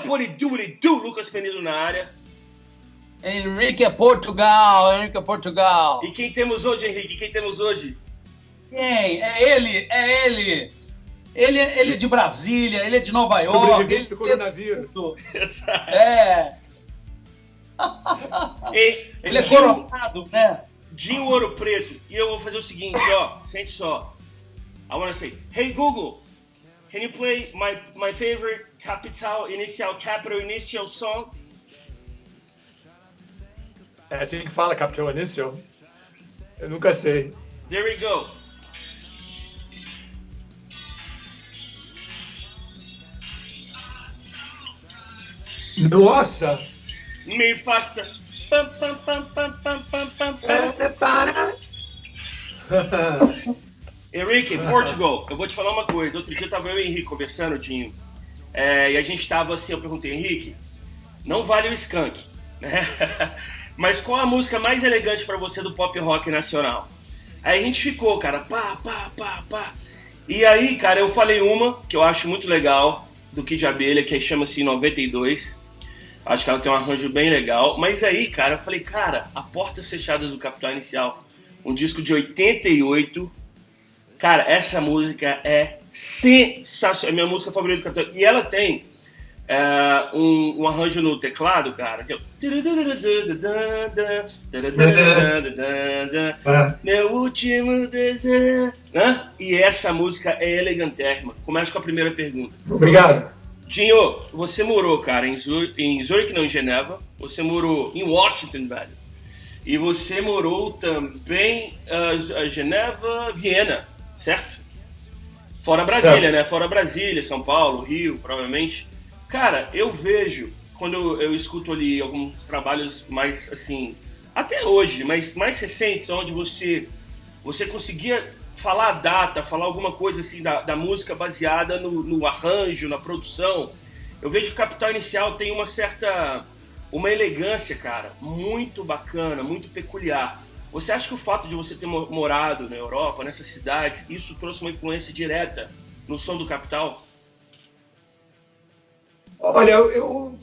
What it do, Lucas Penido na área. Henrique é Portugal. E quem temos hoje, Henrique? Quem temos hoje? Quem? É ele. Ele é de Brasília, ele é de Nova York. Sobrevivente do coronavírus. Ele é coronado, né? Dinho Ouro Preto. E eu vou fazer o seguinte, ó. Sente só. I wanna say, hey Google, can you play my favorite capital initial song? É assim que fala, Capital Initial? Eu nunca sei. There we go. Nossa! Me faça. Pam, pam, pam, pam, pam, pam, pam. Henrique, Portugal, eu vou te falar uma coisa. Outro dia tava eu e o Henrique conversando, Dinho. E a gente tava assim, eu perguntei, Henrique, não vale o Skank, né? Mas qual a música mais elegante pra você do pop rock nacional? Aí a gente ficou, cara, pá. E aí, cara, eu falei uma que eu acho muito legal, do Kid Abelha, que chama-se 92. Acho que ela tem um arranjo bem legal. Mas aí, cara, eu falei, cara, A Portas Fechadas do Capital Inicial, um disco de 88. Cara, essa música é sensacional. É a minha música favorita do Capital. E ela tem um arranjo no teclado, cara, que é meu último desejo, né? E essa música é elegantérrima. Começa com a primeira pergunta. Obrigado. Dinho, você morou, cara, em Zurich, não, em Geneva. Você morou em Washington, velho. E você morou também em Geneva, Viena, certo? Fora Brasília, certo, né? Fora Brasília, São Paulo, Rio, provavelmente. Cara, eu vejo, quando eu escuto ali alguns trabalhos mais, assim, até hoje, mas mais recentes, onde você conseguia falar a data, falar alguma coisa assim da música baseada no arranjo, na produção. Eu vejo que o Capital Inicial tem uma elegância, cara, muito bacana, muito peculiar. Você acha que o fato de você ter morado na Europa, nessas cidades, isso trouxe uma influência direta no som do Capital? Olha, eu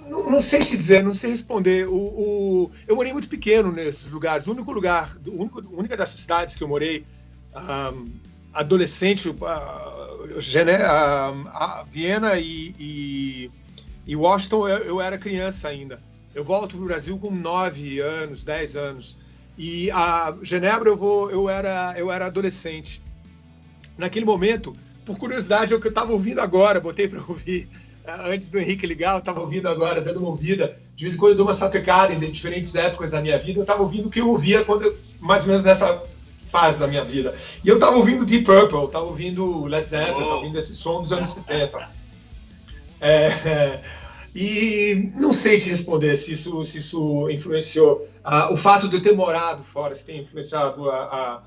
não sei te dizer, não sei responder. Eu morei muito pequeno nesses lugares. A única dessas cidades que eu morei, adolescente, Viena e Washington, eu era criança ainda. Eu volto para o Brasil com 9 anos, 10 anos. E a Genebra eu era adolescente. Naquele momento, por curiosidade, é o que eu estava ouvindo agora, botei para ouvir antes do Henrique ligar, eu estava ouvindo agora, dando uma ouvida. De vez em quando eu dou uma satecada em diferentes épocas da minha vida, eu estava ouvindo o que eu ouvia mais ou menos nessa fase da minha vida. E eu estava ouvindo Deep Purple, estava ouvindo Led Zeppelin, estava ouvindo esse som dos anos 70. E não sei te responder se isso influenciou. O fato de eu ter morado fora, se tem influenciado a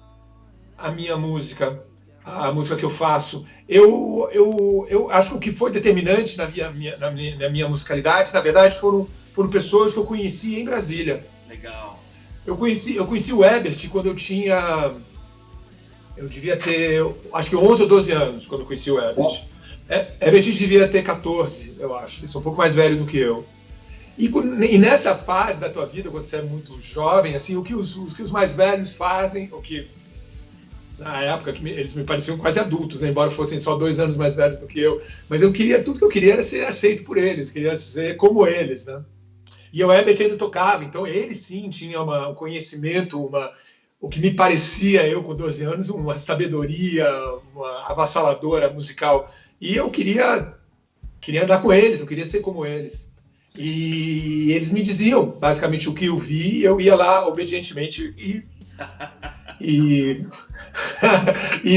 minha música, a música que eu faço. Eu acho que o que foi determinante na minha musicalidade, na verdade, foram pessoas que eu conheci em Brasília. Legal. Eu conheci o Herbert quando eu devia ter, acho que 11 ou 12 anos, quando eu conheci o Herbert. Herbert devia ter 14, eu acho. Ele é um pouco mais velho do que eu. E nessa fase da tua vida, quando você é muito jovem, assim, o que os mais velhos fazem, o que na época que eles me pareciam quase adultos, né? Embora fossem só 2 anos mais velhos do que eu, mas tudo que eu queria era ser aceito por eles, queria ser como eles, né? E o Herbert ainda tocava, então ele sim tinha um conhecimento, o que me parecia, eu com 12 anos, uma sabedoria, uma avassaladora musical. E eu queria andar com eles, eu queria ser como eles. E eles me diziam, basicamente, o que eu vi, e eu ia lá obedientemente e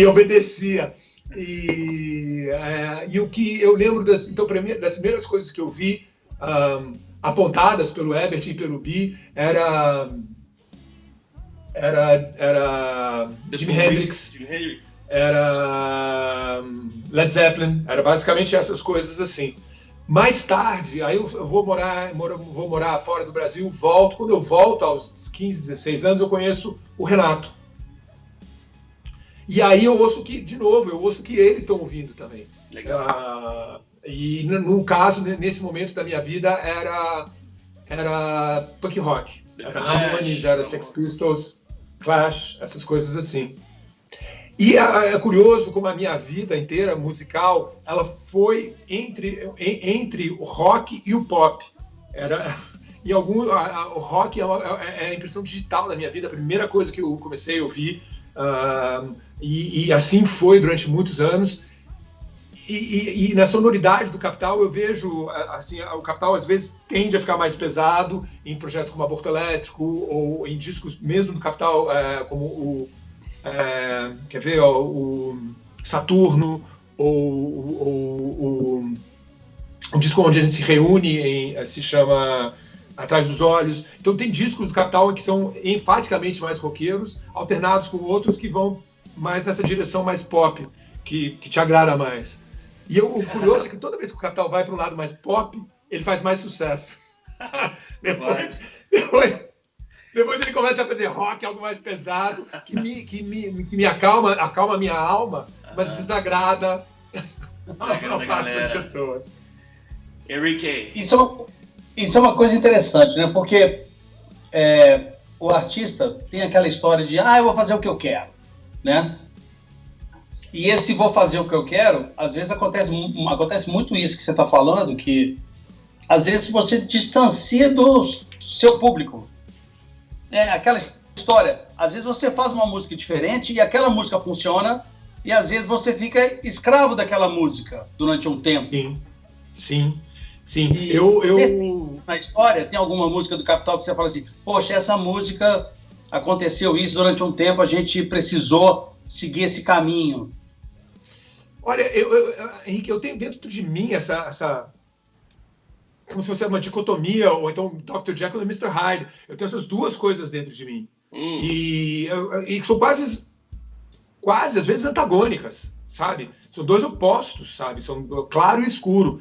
obedecia. E o que eu lembro das primeiras coisas que eu vi apontadas pelo Herbert e pelo Bi era Jimi Hendrix, era Led Zeppelin, era basicamente essas coisas assim. Mais tarde, aí eu vou morar fora do Brasil, volto. Quando eu volto aos 15, 16 anos, eu conheço o Renato. E aí eu ouço que, de novo, eles estão ouvindo também. Legal. E no caso, nesse momento da minha vida, era punk rock. Era Ramones, era Sex Pistols, Clash, essas coisas assim. E é curioso como a minha vida inteira musical, ela foi entre o rock e o pop. O rock é a impressão digital da minha vida, a primeira coisa que eu comecei a ouvir, e assim foi durante muitos anos. E na sonoridade do Capital eu vejo, assim, o Capital às vezes tende a ficar mais pesado em projetos como Aborto Elétrico, ou em discos mesmo do Capital, como quer ver, o Saturno, ou um disco onde a gente se reúne, se chama Atrás dos Olhos. Então tem discos do Capital que são enfaticamente mais roqueiros, alternados com outros que vão mais nessa direção mais pop, que te agrada mais. E o curioso é que toda vez que o Capital vai para um lado mais pop, ele faz mais sucesso. Depois ele começa a fazer rock, algo mais pesado, que me acalma a minha alma, mas desagrada a parte das pessoas. Henrique. Isso é uma coisa interessante, né? Porque o artista tem aquela história de eu vou fazer o que eu quero, né? E esse vou fazer o que eu quero, às vezes acontece muito isso que você está falando, que às vezes você distancia do seu público. Aquela história, às vezes você faz uma música diferente e aquela música funciona, e às vezes você fica escravo daquela música durante um tempo. Sim. Na história, tem alguma música do Capital que você fala assim, poxa, essa música aconteceu isso durante um tempo, a gente precisou seguir esse caminho. Olha, Henrique, eu tenho dentro de mim essa como se fosse uma dicotomia, ou então Dr. Jekyll e Mr. Hyde. Eu tenho essas duas coisas dentro de mim. E são quase às vezes antagônicas, sabe? São dois opostos, sabe? São claro e escuro.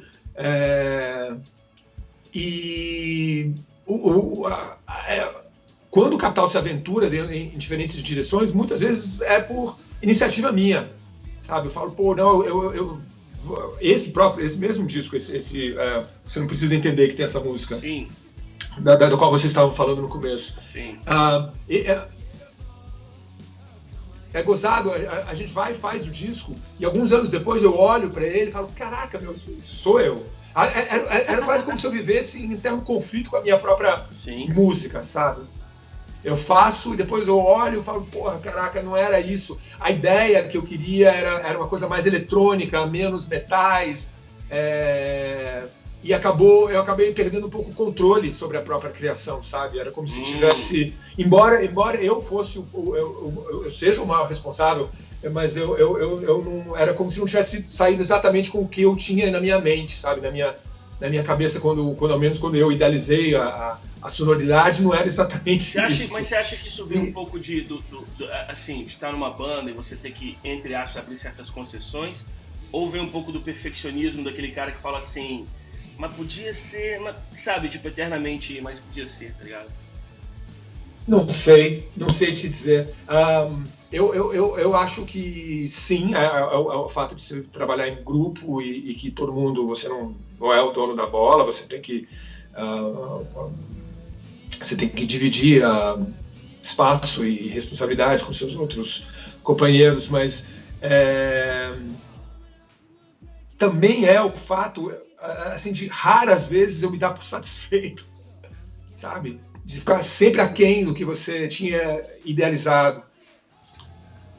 Quando o Capital se aventura em diferentes direções, muitas vezes é por iniciativa minha, sabe? Eu falo, esse mesmo disco, você não precisa entender que tem essa música. Sim. Da qual vocês estavam falando no começo. Sim. É gozado, a gente vai e faz o disco, e alguns anos depois eu olho para ele e falo, caraca, sou eu. Era quase como se eu vivesse em interno conflito com a minha própria música, sabe? Eu faço e depois eu olho e falo, porra, caraca, não era isso. A ideia que eu queria era uma coisa mais eletrônica, menos metais, e eu acabei perdendo um pouco o controle sobre a própria criação, sabe? Era como se tivesse... Embora eu fosse eu seja o maior responsável, mas eu não... Era como se não tivesse saído exatamente com o que eu tinha na minha mente, sabe? Na minha cabeça, ao menos quando eu idealizei a sonoridade, não era exatamente isso. Mas você acha que isso vem um pouco de estar numa banda e você ter que, entre aspas, abrir certas concessões? Ou vem um pouco do perfeccionismo daquele cara que fala assim, mas podia ser, sabe, tipo, eternamente, mas podia ser, tá ligado? Não sei te dizer. Eu acho que sim, o fato de se trabalhar em grupo e que todo mundo, você não é o dono da bola, você tem que dividir espaço e responsabilidade com seus outros companheiros, mas também é o fato, assim, de raras vezes eu me dar por satisfeito, sabe? De ficar sempre aquém do que você tinha idealizado.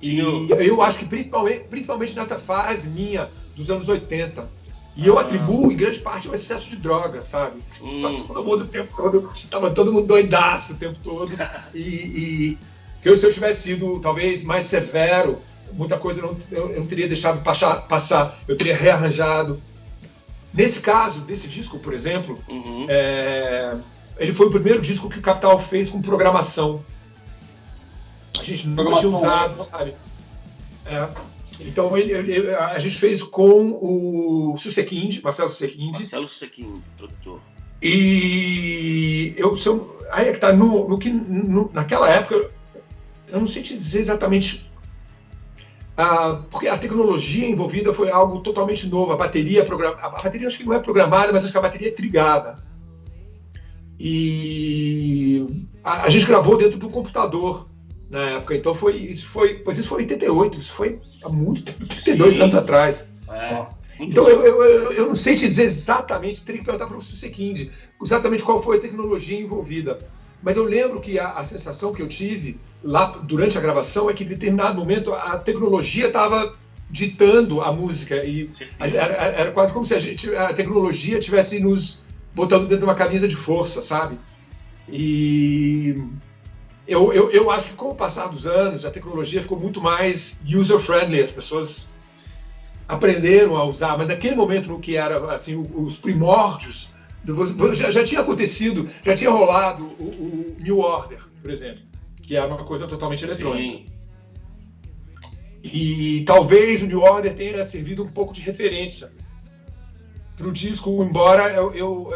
E eu acho que principalmente nessa fase minha dos anos 80. E eu atribuo em grande parte ao excesso de droga, sabe? Todo mundo o tempo todo, tava todo mundo doidaço o tempo todo. E que se eu tivesse sido talvez mais severo, muita coisa eu não teria deixado passar, eu teria rearranjado. Nesse caso, desse disco, por exemplo, ele foi o primeiro disco que o Capital fez com programação. A gente nunca tinha usado, sabe? Então a gente fez com o Susequinde, Marcelo Susequinde. Marcelo Susequinde, produtor. E aí é que tá naquela época, eu não sei te dizer exatamente, porque a tecnologia envolvida foi algo totalmente novo. A bateria acho que não é programada, mas acho que a bateria é trigada. E a gente gravou dentro do computador na época. Então isso foi em 88, isso foi há muito tempo, 32 anos atrás. Então eu não sei te dizer exatamente, teria que perguntar para o Susequinde exatamente qual foi a tecnologia envolvida. Mas eu lembro que a sensação que eu tive lá durante a gravação é que em determinado momento a tecnologia estava ditando a música e era quase como se a tecnologia estivesse nos botando dentro de uma camisa de força, sabe? E eu acho que com o passar dos anos a tecnologia ficou muito mais user-friendly, as pessoas aprenderam a usar, mas naquele momento no que era assim, os primórdios, já tinha acontecido, já tinha rolado o New Order, por exemplo, que era uma coisa totalmente eletrônica. Sim. E talvez o New Order tenha servido um pouco de referência para o disco, embora eu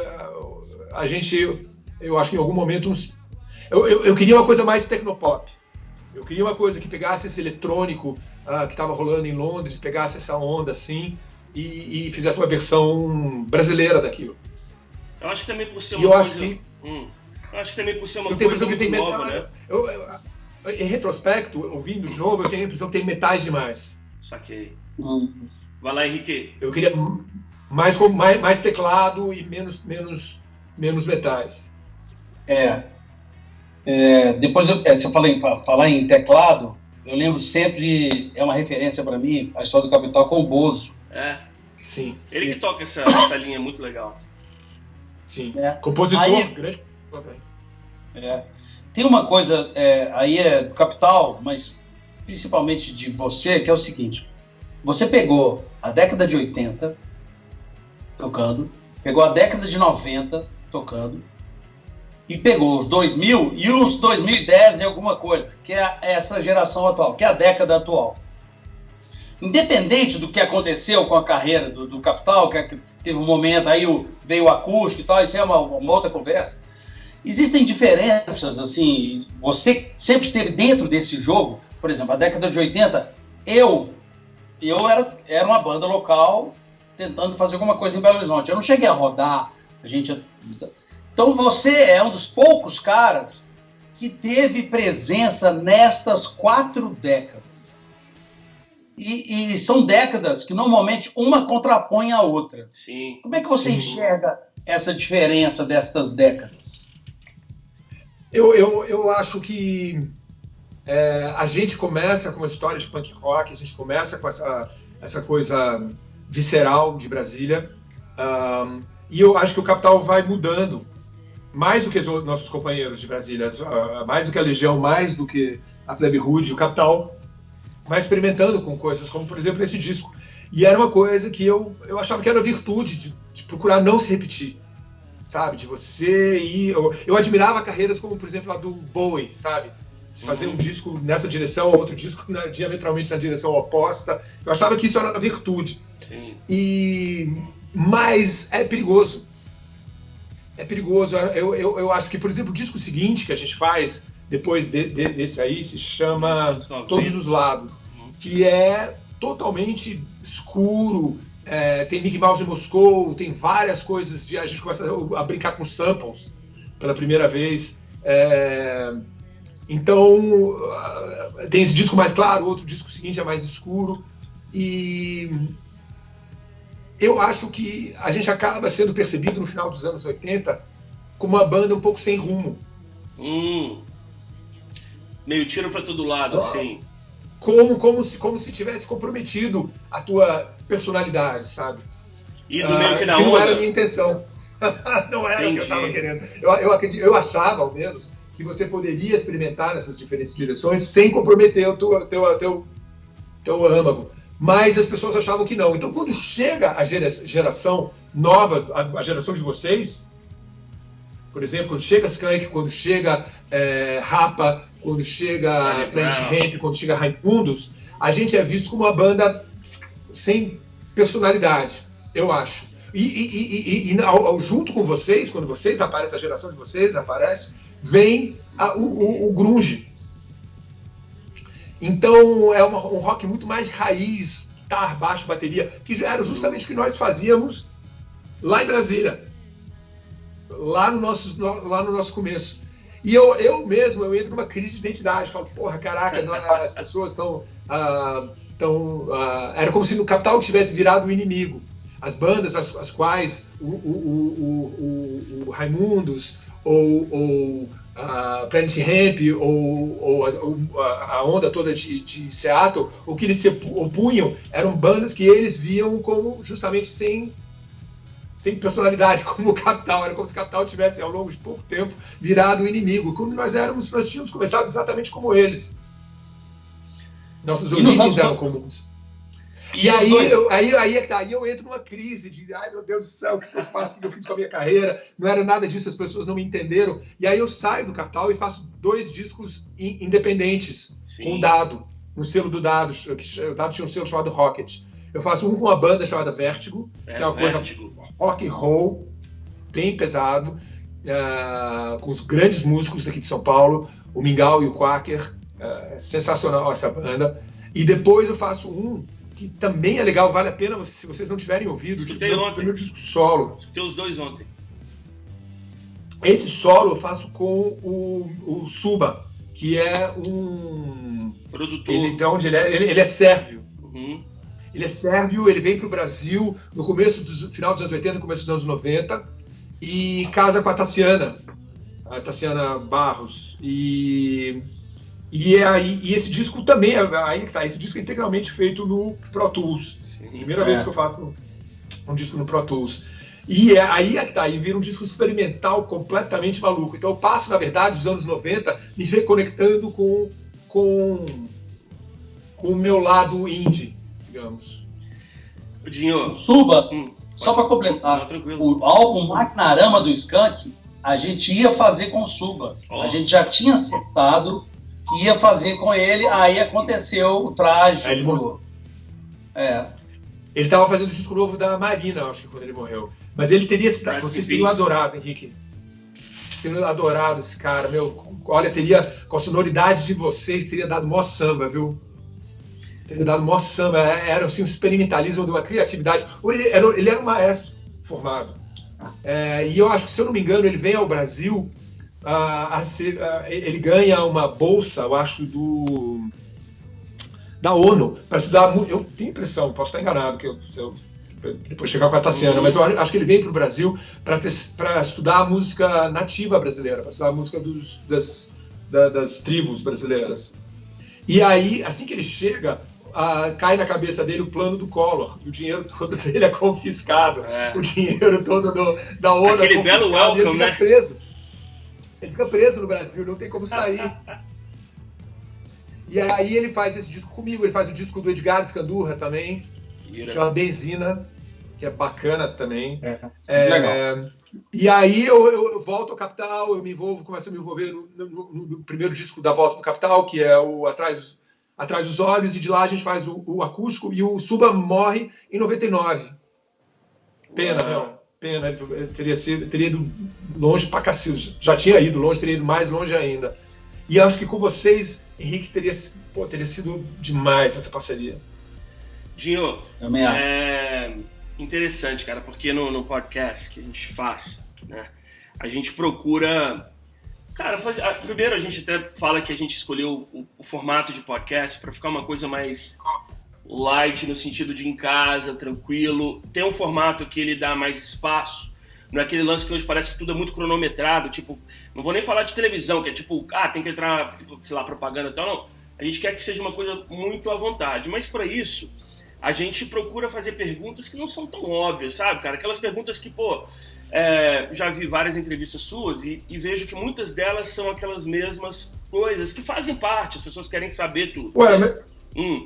acho que em algum momento eu queria uma coisa mais tecnopop. Eu queria uma coisa que pegasse esse eletrônico que estava rolando em Londres, pegasse essa onda assim e fizesse uma versão brasileira daquilo. Eu acho que também por ser uma coisa... Eu acho que também por ser uma coisa muito nova, né? Em retrospecto, ouvindo de novo, eu tenho a impressão que tem metais demais. Saquei. Vai lá, Henrique. Eu queria mais teclado e menos metais. Depois, você falar em teclado, eu lembro sempre, é uma referência para mim, a história do Capital com o Bozo. Sim. Ele que toca essa linha muito legal. Sim. Compositor, grande. Tem uma coisa, aí é do Capital, mas principalmente de você, que é o seguinte: você pegou a década de 80 tocando, pegou a década de 90 tocando, e pegou os 2000 e os 2010 e alguma coisa, que é essa geração atual, que é a década atual. Independente do que aconteceu com a carreira do Capital, que teve um momento, aí veio o acústico e tal, isso é uma outra conversa. Existem diferenças, assim, você sempre esteve dentro desse jogo. Por exemplo, a década de 80, eu era uma banda local tentando fazer alguma coisa em Belo Horizonte. Eu não cheguei a rodar, Então você é um dos poucos caras que teve presença nestas 4 décadas. E são décadas que normalmente uma contrapõe a outra. Sim. Como é que você enxerga essa diferença destas décadas? Eu acho que a gente começa com uma história de punk rock, a gente começa com essa coisa visceral de Brasília, e eu acho que o Capital vai mudando, mais do que os nossos companheiros de Brasília, mais do que a Legião, mais do que a Plebe Rude, o Capital vai experimentando com coisas como, por exemplo, esse disco. E era uma coisa que eu achava que era virtude, de procurar não se repetir, sabe? De você ir... Eu admirava carreiras como, por exemplo, a do Bowie, sabe? De fazer um disco nessa direção, outro disco diametralmente na direção oposta. Eu achava que isso era uma virtude. Sim. Mas é perigoso. É perigoso. Eu acho que, por exemplo, o disco seguinte que a gente faz, depois desse aí, se chama Todos os Lados, que é totalmente escuro, tem Mickey Mouse em Moscou, tem várias coisas, a gente começa a brincar com samples pela primeira vez. Então, tem esse disco mais claro, outro disco seguinte é mais escuro, e eu acho que a gente acaba sendo percebido no final dos anos 80 como uma banda um pouco sem rumo. Meio tiro pra todo lado, assim. Como se tivesse comprometido a tua personalidade, sabe? E do meio que na onda. Não era a minha intenção. Não era o que eu estava querendo. Eu achava, ao menos, que você poderia experimentar nessas diferentes direções sem comprometer o teu âmago. Mas as pessoas achavam que não. Então, quando chega a geração nova, a geração de vocês, por exemplo, quando chega Skank, quando chega Rapa, quando chega Planet Hemp, quando chega Raimundos, a gente é visto como uma banda sem personalidade, eu acho. E junto com vocês, quando vocês aparecem, a geração de vocês aparece, vem o grunge. Então é um rock muito mais raiz, guitarra, baixo, bateria, que já era justamente o que nós fazíamos lá em Brasília, lá no nosso começo. E eu mesmo entro numa crise de identidade, falo, porra, caraca, as pessoas estão... era como se no Capital tivesse virado o inimigo. As bandas as quais o Raimundos ou Planet Hemp ou a onda toda de Seattle, o que eles se opunham eram bandas que eles viam como justamente sem personalidade, como o Capital. Era como se o Capital tivesse, ao longo de pouco tempo, virado o inimigo. Como nós tínhamos começado exatamente como eles. Nossas origens eram comuns. E aí eu entro numa crise de, ai meu Deus do céu, o que eu faço, o que eu fiz com a minha carreira? Não era nada disso, as pessoas não me entenderam. E aí eu saio do Capital e faço 2 discos independentes, com o Dado, no selo do Dado. O Dado tinha um selo chamado Rocket. Eu faço um com uma banda chamada Vértigo, que é uma coisa rock and roll, bem pesado, com os grandes músicos daqui de São Paulo, o Mingau e o Quaker. Sensacional essa banda. E depois eu faço um que também é legal, vale a pena se vocês não tiverem ouvido. O primeiro disco solo. Escutei os 2 ontem. Esse solo eu faço com o Suba, que é um produtor. Ele é sérvio. Uhum. Ele é sérvio, ele vem para o Brasil no final dos anos 80, começo dos anos 90, e casa com a Tassiana Barros. E esse disco também, esse disco é integralmente feito no Pro Tools. Sim, primeira vez que eu faço um disco no Pro Tools. E aí vira um disco experimental completamente maluco. Então eu passo, na verdade, os anos 90 me reconectando com o meu lado indie, digamos. Dinho. Suba, só para completar, o álbum Maquinarama do Skank, a gente ia fazer com o Suba. A gente já tinha acertado que ia fazer com ele, aí aconteceu o trágico. Ele estava fazendo o disco novo da Marina, acho que quando ele morreu. Mas ele teria... Vocês teriam adorado, Henrique. Vocês teriam adorado esse cara, meu. Olha, com a sonoridade de vocês, teria dado mó samba, viu? Teria dado mó samba. Era assim, um experimentalismo de uma criatividade. Ele era um maestro formado. E eu acho que, se eu não me engano, ele vem ao Brasil... ele ganha uma bolsa, eu acho, da ONU para estudar. Eu tenho impressão, posso estar enganado, se eu depois chegar com a Tassiana, mas eu acho que ele vem para o Brasil para estudar a música nativa brasileira, para estudar a música das tribos brasileiras. E aí, assim que ele chega, cai na cabeça dele o plano do Collor, e o dinheiro todo dele é confiscado, o dinheiro todo da ONU aquele é confiscado, belo welcome, ele fica preso. Ele fica preso no Brasil, não tem como sair. E aí ele faz esse disco comigo, ele faz o disco do Edgar Escandurra também, chama Benzina, que é bacana também. Legal. E aí eu volto ao Capital, começo a me envolver no primeiro disco da volta do Capital, que é o Atrás dos Olhos, e de lá a gente faz o acústico, e o Suba morre em 99. Pena, meu. Pena, teria ido longe pra cacete. Já tinha ido longe, teria ido mais longe ainda. E acho que com vocês, Henrique, teria sido demais essa parceria. Dinho, interessante, cara, porque no podcast que a gente faz, né, a gente procura... Cara, primeiro a gente até fala que a gente escolheu o formato de podcast para ficar uma coisa mais... light no sentido de em casa, tranquilo. Tem um formato que ele dá mais espaço. Não é aquele lance que hoje parece que tudo é muito cronometrado, tipo, não vou nem falar de televisão, que é tipo, tem que entrar, sei lá, propaganda e tal, não. A gente quer que seja uma coisa muito à vontade, mas para isso, a gente procura fazer perguntas que não são tão óbvias, sabe, cara? Aquelas perguntas que, já vi várias entrevistas suas e vejo que muitas delas são aquelas mesmas coisas que fazem parte, as pessoas querem saber tudo.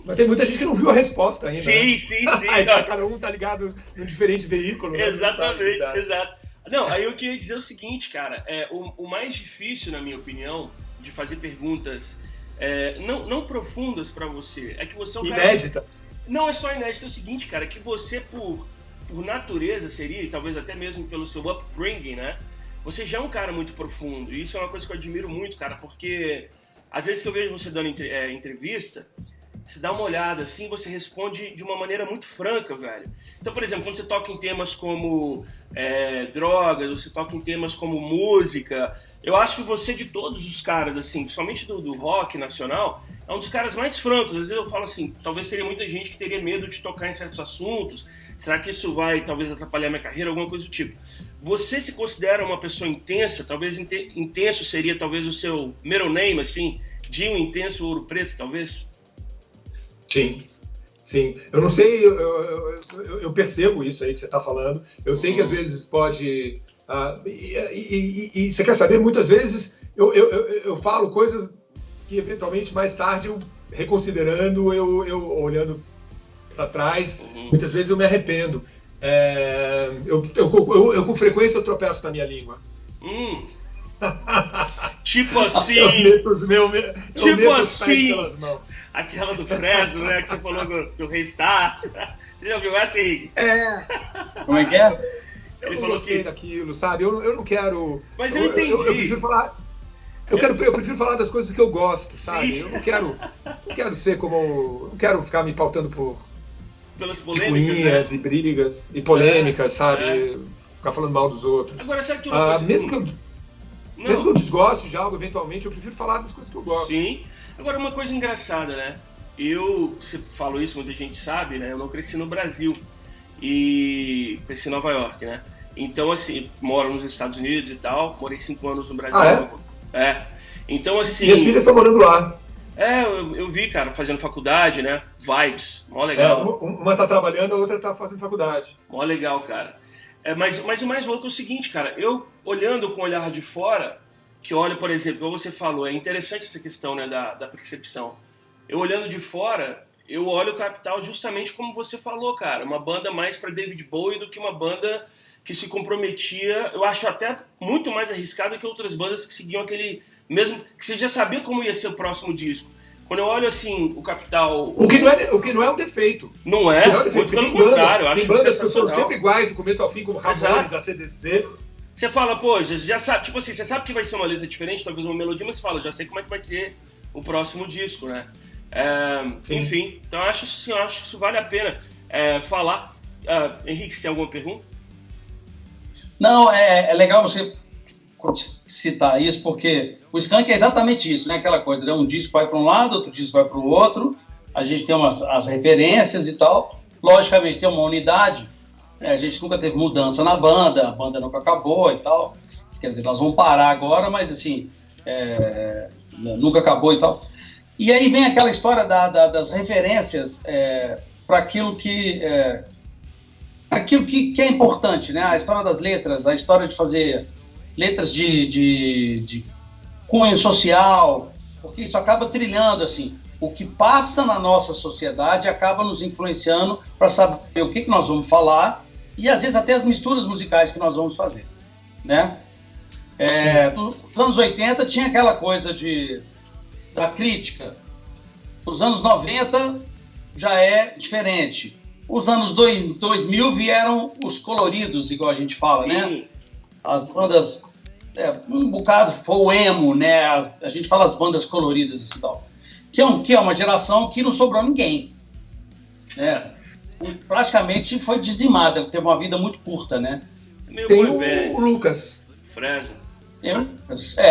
Mas tem muita gente que não viu a resposta ainda. Sim. Cada um tá ligado num diferente veículo. Exatamente, exato. Não, aí eu queria dizer o seguinte, cara, o mais difícil, na minha opinião, de fazer perguntas não profundas pra você. É que você é um inédita. Cara... Não é só inédita, é o seguinte, cara, que você, por natureza seria, e talvez até mesmo pelo seu upbringing, né? Você já é um cara muito profundo. E isso é uma coisa que eu admiro muito, cara, porque às vezes que eu vejo você dando entrevista, você dá uma olhada assim, você responde de uma maneira muito franca, velho. Então, por exemplo, quando você toca em temas como drogas, você toca em temas como música, eu acho que você, de todos os caras, assim, principalmente do rock nacional, é um dos caras mais francos. Às vezes eu falo assim, talvez teria muita gente que teria medo de tocar em certos assuntos. Será que isso vai, talvez, atrapalhar minha carreira? Alguma coisa do tipo. Você se considera uma pessoa intensa? Talvez intenso seria, talvez, o seu middle name, assim, de um intenso Ouro Preto, talvez? Sim. Eu não sei, eu percebo isso aí que você está falando. Eu sei que às vezes pode... e você quer saber, muitas vezes eu falo coisas que eventualmente mais tarde, reconsiderando, eu olhando para trás, muitas vezes eu me arrependo. Eu com frequência eu tropeço na minha língua. Tipo assim. Eu meto os pés pelas mãos. Aquela do Fresno, né? Que você falou do Restart. Você já ouviu essa, Henrique? Como é que é? Eu não gostei daquilo, sabe? Eu não quero. Mas eu entendi. Eu prefiro falar. Eu prefiro falar das coisas que eu gosto, sabe? Sim. Eu não quero ser como. Não quero ficar me pautando por. Pelas polêmicas, né? E brigas e polêmicas, sabe? Ficar falando mal dos outros. Agora, sabe que uma coisa mesmo que eu desgoste de algo, eventualmente, eu prefiro falar das coisas que eu gosto. Sim. Agora, uma coisa engraçada, né? Você falou isso, muita gente sabe, né? Eu não cresci no Brasil. E cresci em Nova York, né? Então, assim, moro nos Estados Unidos e tal. Morei 5 anos no Brasil. Então, assim... Minhas filhas estão morando lá. Eu vi, cara, fazendo faculdade, né? Vibes, mó legal. Uma tá trabalhando, a outra tá fazendo faculdade. Mó legal, cara. Mas o mais louco é o seguinte, cara. Eu, olhando com o olhar de fora, que olha, por exemplo, como você falou, é interessante essa questão, né, da percepção. Eu olhando de fora, eu olho o Capital justamente como você falou, cara. Uma banda mais pra David Bowie do que uma banda que se comprometia. Eu acho até muito mais arriscado que outras bandas que seguiam aquele... Mesmo que você já sabia como ia ser o próximo disco. Quando eu olho assim, o Capital... O que não é um defeito. Não é? Muito pelo contrário. Tem bandas que são sempre iguais do começo ao fim, como Ramones, AC/DC. Você fala, pô, já sabe, tipo assim, você sabe que vai ser uma letra diferente, talvez uma melodia, mas você fala, já sei como é que vai ser o próximo disco, né? Enfim, então eu acho que isso vale a pena falar. Henrique, você tem alguma pergunta? Não, é legal você citar isso, porque o Skank é exatamente isso, né? Aquela coisa, né? Um disco vai para um lado, outro disco vai para o outro, a gente tem as referências e tal, logicamente tem uma unidade, a gente nunca teve mudança na banda, a banda nunca acabou e tal, quer dizer, nós vamos parar agora, mas assim, nunca acabou e tal. E aí vem aquela história das referências para aquilo que é importante, né? A história das letras, a história de fazer letras de cunho social, porque isso acaba trilhando, assim, o que passa na nossa sociedade acaba nos influenciando para saber o que nós vamos falar e, às vezes, até as misturas musicais que nós vamos fazer, né? Nos anos 80 tinha aquela coisa da crítica. Os anos 90 já é diferente. Os anos 2000 vieram os coloridos, igual a gente fala, né? As bandas, um bocado foi o emo, né? A gente fala das bandas coloridas e tal. Que é uma geração que não sobrou ninguém, né? Praticamente foi dizimada, teve uma vida muito curta, né? Tem o Lucas. Fresno.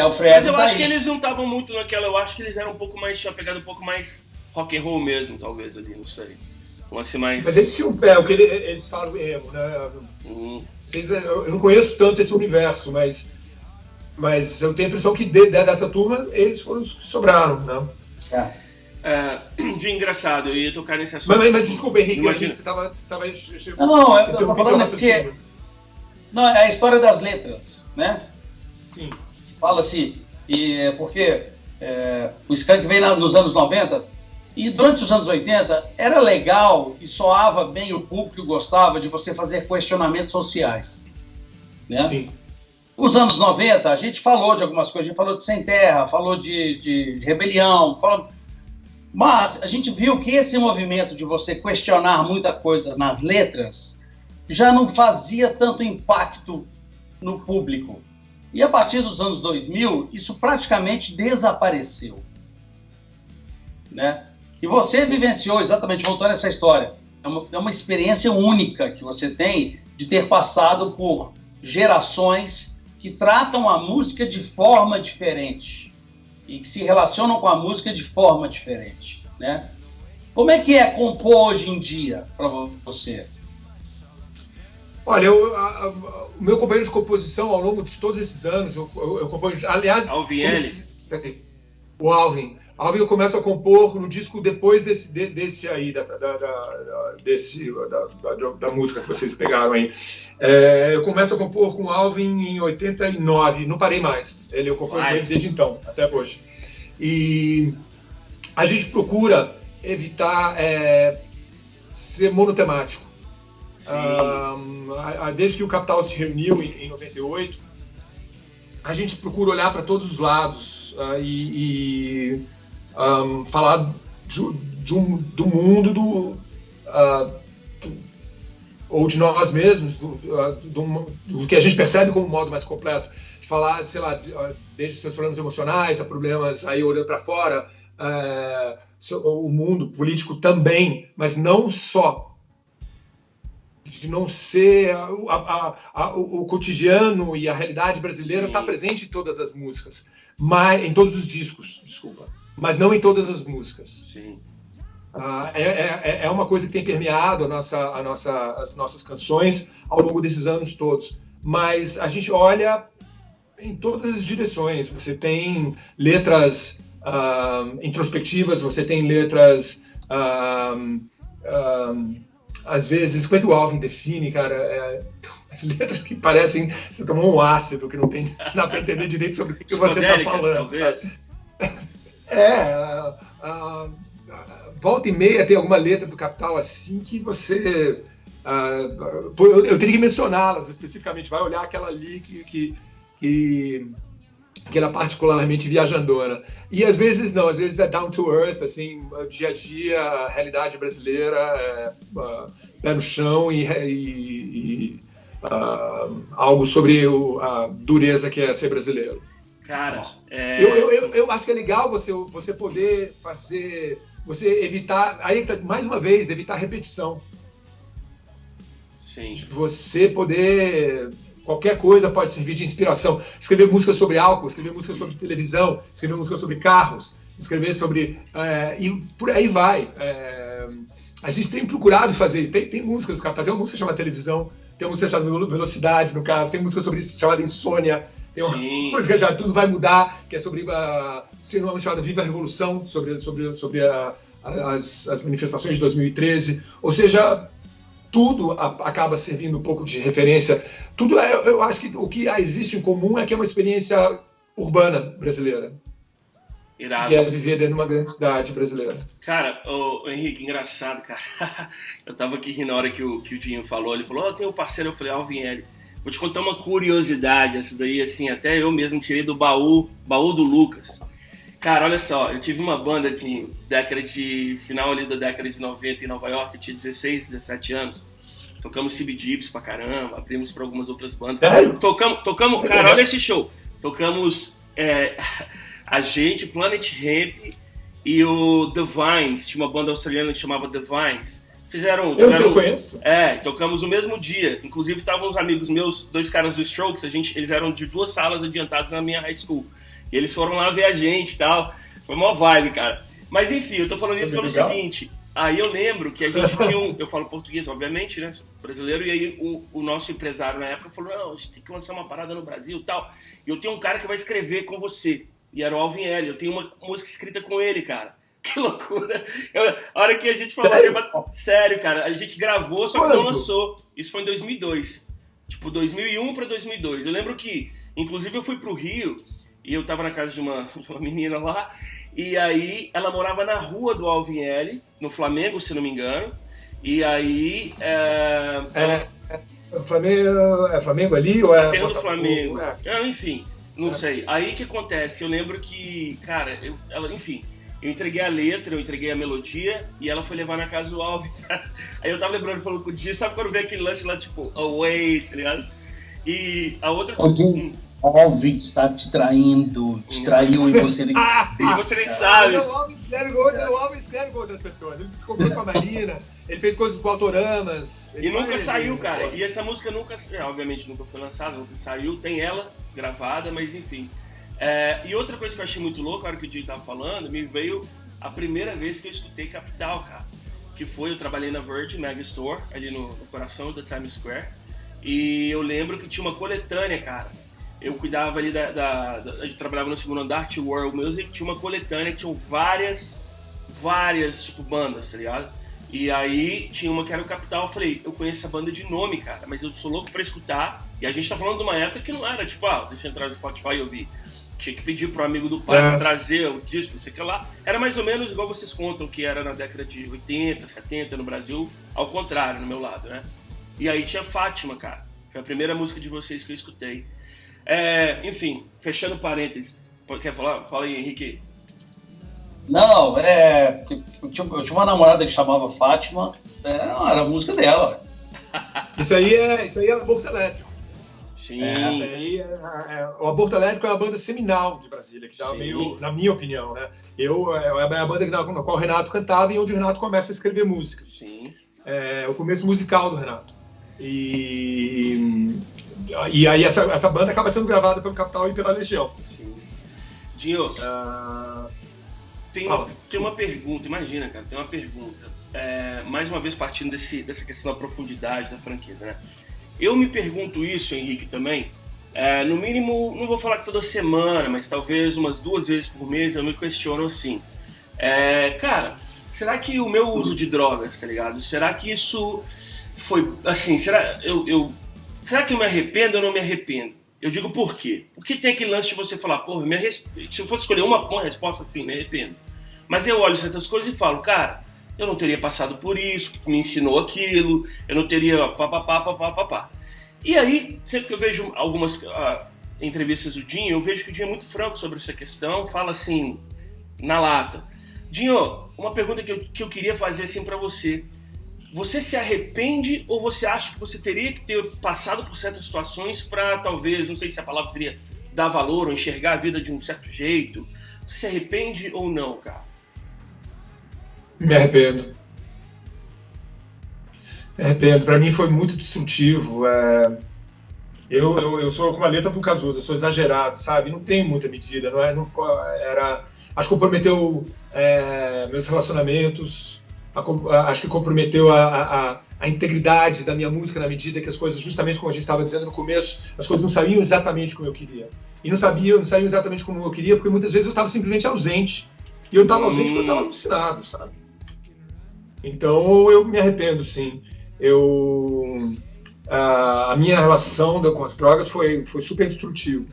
O Fresno. Mas eu acho que eles não estavam muito naquela. Eu acho que eles eram um pouco mais. Tinha pegado um pouco mais rock and roll mesmo, talvez, ali, não sei. Assim, mais... Mas eles tinham o que eles falam emo, né? Eu não conheço tanto esse universo, mas eu tenho a impressão que dessa turma eles foram os que sobraram, né? De engraçado, eu ia tocar nesse assunto. Mas desculpa, Henrique, você estava não, eu tô falando porque não, é a história das letras, né? Sim. Fala-se, porque o Skank veio nos anos 90 e durante os anos 80 era legal e soava bem, o público gostava de você fazer questionamentos sociais, né? Sim. Os anos 90, a gente falou de algumas coisas, a gente falou de Sem Terra, falou de rebelião, mas a gente viu que esse movimento de você questionar muita coisa nas letras já não fazia tanto impacto no público. E a partir dos anos 2000, isso praticamente desapareceu. Né? E você vivenciou, exatamente, voltando a essa história, é uma experiência única que você tem de ter passado por gerações que tratam a música de forma diferente e que se relacionam com a música de forma diferente, né? Como é que é compor hoje em dia para você? Olha, o meu companheiro de composição ao longo de todos esses anos, eu componho, aliás... O Alvin. Alvin eu começo a compor no disco depois desse aí, da música que vocês pegaram aí. Eu começo a compor com o Alvin em 89, não parei mais. Eu componho com ele desde então, até hoje. E a gente procura evitar ser monotemático. Desde que o Capital se reuniu em 98, a gente procura olhar para todos os lados falar do mundo ou de nós mesmos, do que a gente percebe como um modo mais completo, de falar, sei lá, desde seus problemas emocionais a problemas aí olhando para fora, o mundo político também, mas não só. De não ser o cotidiano e a realidade brasileira está presente em todas as músicas, em todos os discos, desculpa, mas não em todas as músicas. Sim. É uma coisa que tem permeado as nossas canções ao longo desses anos todos, mas a gente olha em todas as direções. Você tem letras introspectivas, você tem letras às vezes, como é que o Alvin define, cara? As letras que parecem você tomou um ácido, que não dá para entender direito sobre o que você está falando. Volta e meia tem alguma letra do Capital assim que você... eu teria que mencioná-las especificamente. Vai olhar aquela ali que ela é particularmente viajandona. E às vezes não, às vezes é down to earth, assim, dia a dia, a realidade brasileira, pé no chão e algo sobre a dureza que é ser brasileiro. Cara, eu acho que é legal você poder fazer, você evitar, aí mais uma vez, evitar repetição. Sim. De você poder... Qualquer coisa pode servir de inspiração. Escrever música sobre álcool, escrever música sobre televisão, escrever música sobre carros, escrever sobre... e por aí vai. A gente tem procurado fazer isso. Tem músicas, tem uma música chamada Televisão, tem uma música chamada Velocidade, no caso, tem música chamada Insônia, tem uma música chamada Tudo Vai Mudar, que é sobre uma chamada Viva a Revolução, sobre as manifestações de 2013. Ou seja... tudo acaba servindo um pouco de referência. Tudo, eu acho que o que existe em comum é que é uma experiência urbana brasileira. Irado. Que é viver dentro de uma grande cidade brasileira. Cara, Henrique, engraçado, cara. Eu tava aqui rindo na hora que o Dinho falou. Ele falou, tem um parceiro. Eu falei, Alvin L. Vou te contar uma curiosidade. Essa daí, assim, até eu mesmo tirei do baú do Lucas. Cara, olha só, eu tive uma banda de final ali da década de 90 em Nova York, eu tinha 16, 17 anos. Tocamos CBGBs pra caramba, abrimos pra algumas outras bandas. Tocamos, cara, olha esse show. Tocamos a gente, Planet Hemp e o The Vines, tinha uma banda australiana que chamava The Vines. Eu conheço. Tocamos no mesmo dia. Inclusive estavam uns amigos meus, 2 caras do Strokes, eles eram de 2 salas adiantadas na minha high school. E eles foram lá ver a gente e tal. Foi uma vibe, cara. Mas enfim, eu tô falando isso pelo seguinte. Aí eu lembro que a gente tinha eu falo português, obviamente, né? Sou brasileiro. E aí o nosso empresário na época falou, não, a gente tem que lançar uma parada no Brasil e tal. E eu tenho um cara que vai escrever com você. E era o Alvin L. Eu tenho uma música escrita com ele, cara. Que loucura. A hora que a gente falou... Sério, cara. A gente gravou, só que não lançou. Isso foi em 2002. Tipo, 2001 pra 2002. Eu lembro que, inclusive, eu fui pro Rio... E eu tava na casa de uma menina lá, e aí ela morava na rua do Alvin L, no Flamengo, se não me engano. E aí Flamengo ali ou é A terra do Botafogo? Flamengo. Enfim, não sei. Aí o que acontece? Eu lembro que, cara, enfim, eu entreguei a letra, eu entreguei a melodia e ela foi levar na casa do Alves. Aí eu tava lembrando, falou com o Dinho, sabe quando vem aquele lance lá, tipo, away, tá ligado? E a outra coisa. Alves tá te traindo, te traiu e você nem E você nem sabe. O Alves escreve com outras pessoas. Ele comprou com a Marina, ele fez coisas com Autoramas. E nunca saiu, cara. E essa música nunca, obviamente, nunca foi lançada, nunca saiu. Tem ela gravada, mas enfim. E outra coisa que eu achei muito louca, na hora que o Dinho tava falando, me veio a primeira vez que eu escutei Capital, cara. Que foi, eu trabalhei na Virgin Mega Store, ali no coração da Times Square. E eu lembro que tinha uma coletânea, cara. Eu cuidava ali eu trabalhava no segundo andar, tinha World Music, tinha uma coletânea que tinham várias, tipo, bandas, tá ligado? E aí tinha uma que era o Capital, eu falei, eu conheço essa banda de nome, cara, mas eu sou louco pra escutar. E a gente tá falando de uma época que não era, tipo, deixa eu entrar no Spotify e ouvir. Tinha que pedir pro amigo do pai pra trazer o disco, não sei o que lá. Era mais ou menos igual vocês contam, que era na década de 80, 70 no Brasil, ao contrário, no meu lado, né? E aí tinha Fátima, cara. Foi a primeira música de vocês que eu escutei. Enfim, fechando parênteses. Quer falar? Fala aí, Henrique. Não, eu tinha uma namorada que chamava Fátima, era a música dela. Isso aí é Aborto Elétrico. Sim. Isso aí o Aborto Elétrico é uma banda seminal de Brasília, que dá meio, na minha opinião, né? É a banda na qual o Renato cantava e onde o Renato começa a escrever música. Sim. É o começo musical do Renato. E aí essa banda acaba sendo gravada pelo Capital e pela Legião. Sim. Dinho, tem uma pergunta, imagina, cara, tem uma pergunta. Mais uma vez partindo dessa questão da profundidade da franqueza, né? Eu me pergunto isso, Henrique, também. No mínimo, não vou falar que toda semana, mas talvez umas 2 vezes por mês eu me questiono assim. Cara, será que o meu uso de drogas, tá ligado? Será que isso foi, assim, será que eu me arrependo ou não me arrependo? Eu digo por quê? Porque tem aquele lance de você falar, porra, se eu fosse escolher uma resposta assim, me arrependo. Mas eu olho certas coisas e falo, cara, eu não teria passado por isso, que me ensinou aquilo, eu não teria papapá. E aí, sempre que eu vejo algumas entrevistas do Dinho, eu vejo que o Dinho é muito franco sobre essa questão, fala assim, na lata. Dinho, uma pergunta que eu queria fazer assim pra você. Você se arrepende ou você acha que você teria que ter passado por certas situações para talvez, não sei se a palavra seria dar valor ou enxergar a vida de um certo jeito? Você se arrepende ou não, cara? Me arrependo. Para mim foi muito destrutivo. Eu sou com uma letra pro Cazuza, eu sou exagerado, sabe? Não tem muita medida, acho que comprometeu meus relacionamentos. Acho que comprometeu a integridade da minha música na medida que as coisas, justamente como a gente estava dizendo no começo, as coisas não saíam exatamente como eu queria. E não saíam exatamente como eu queria, porque muitas vezes eu estava simplesmente ausente. E eu estava ausente porque eu estava alucinado, sabe? Então eu me arrependo, sim. A minha relação com as drogas foi super destrutivo.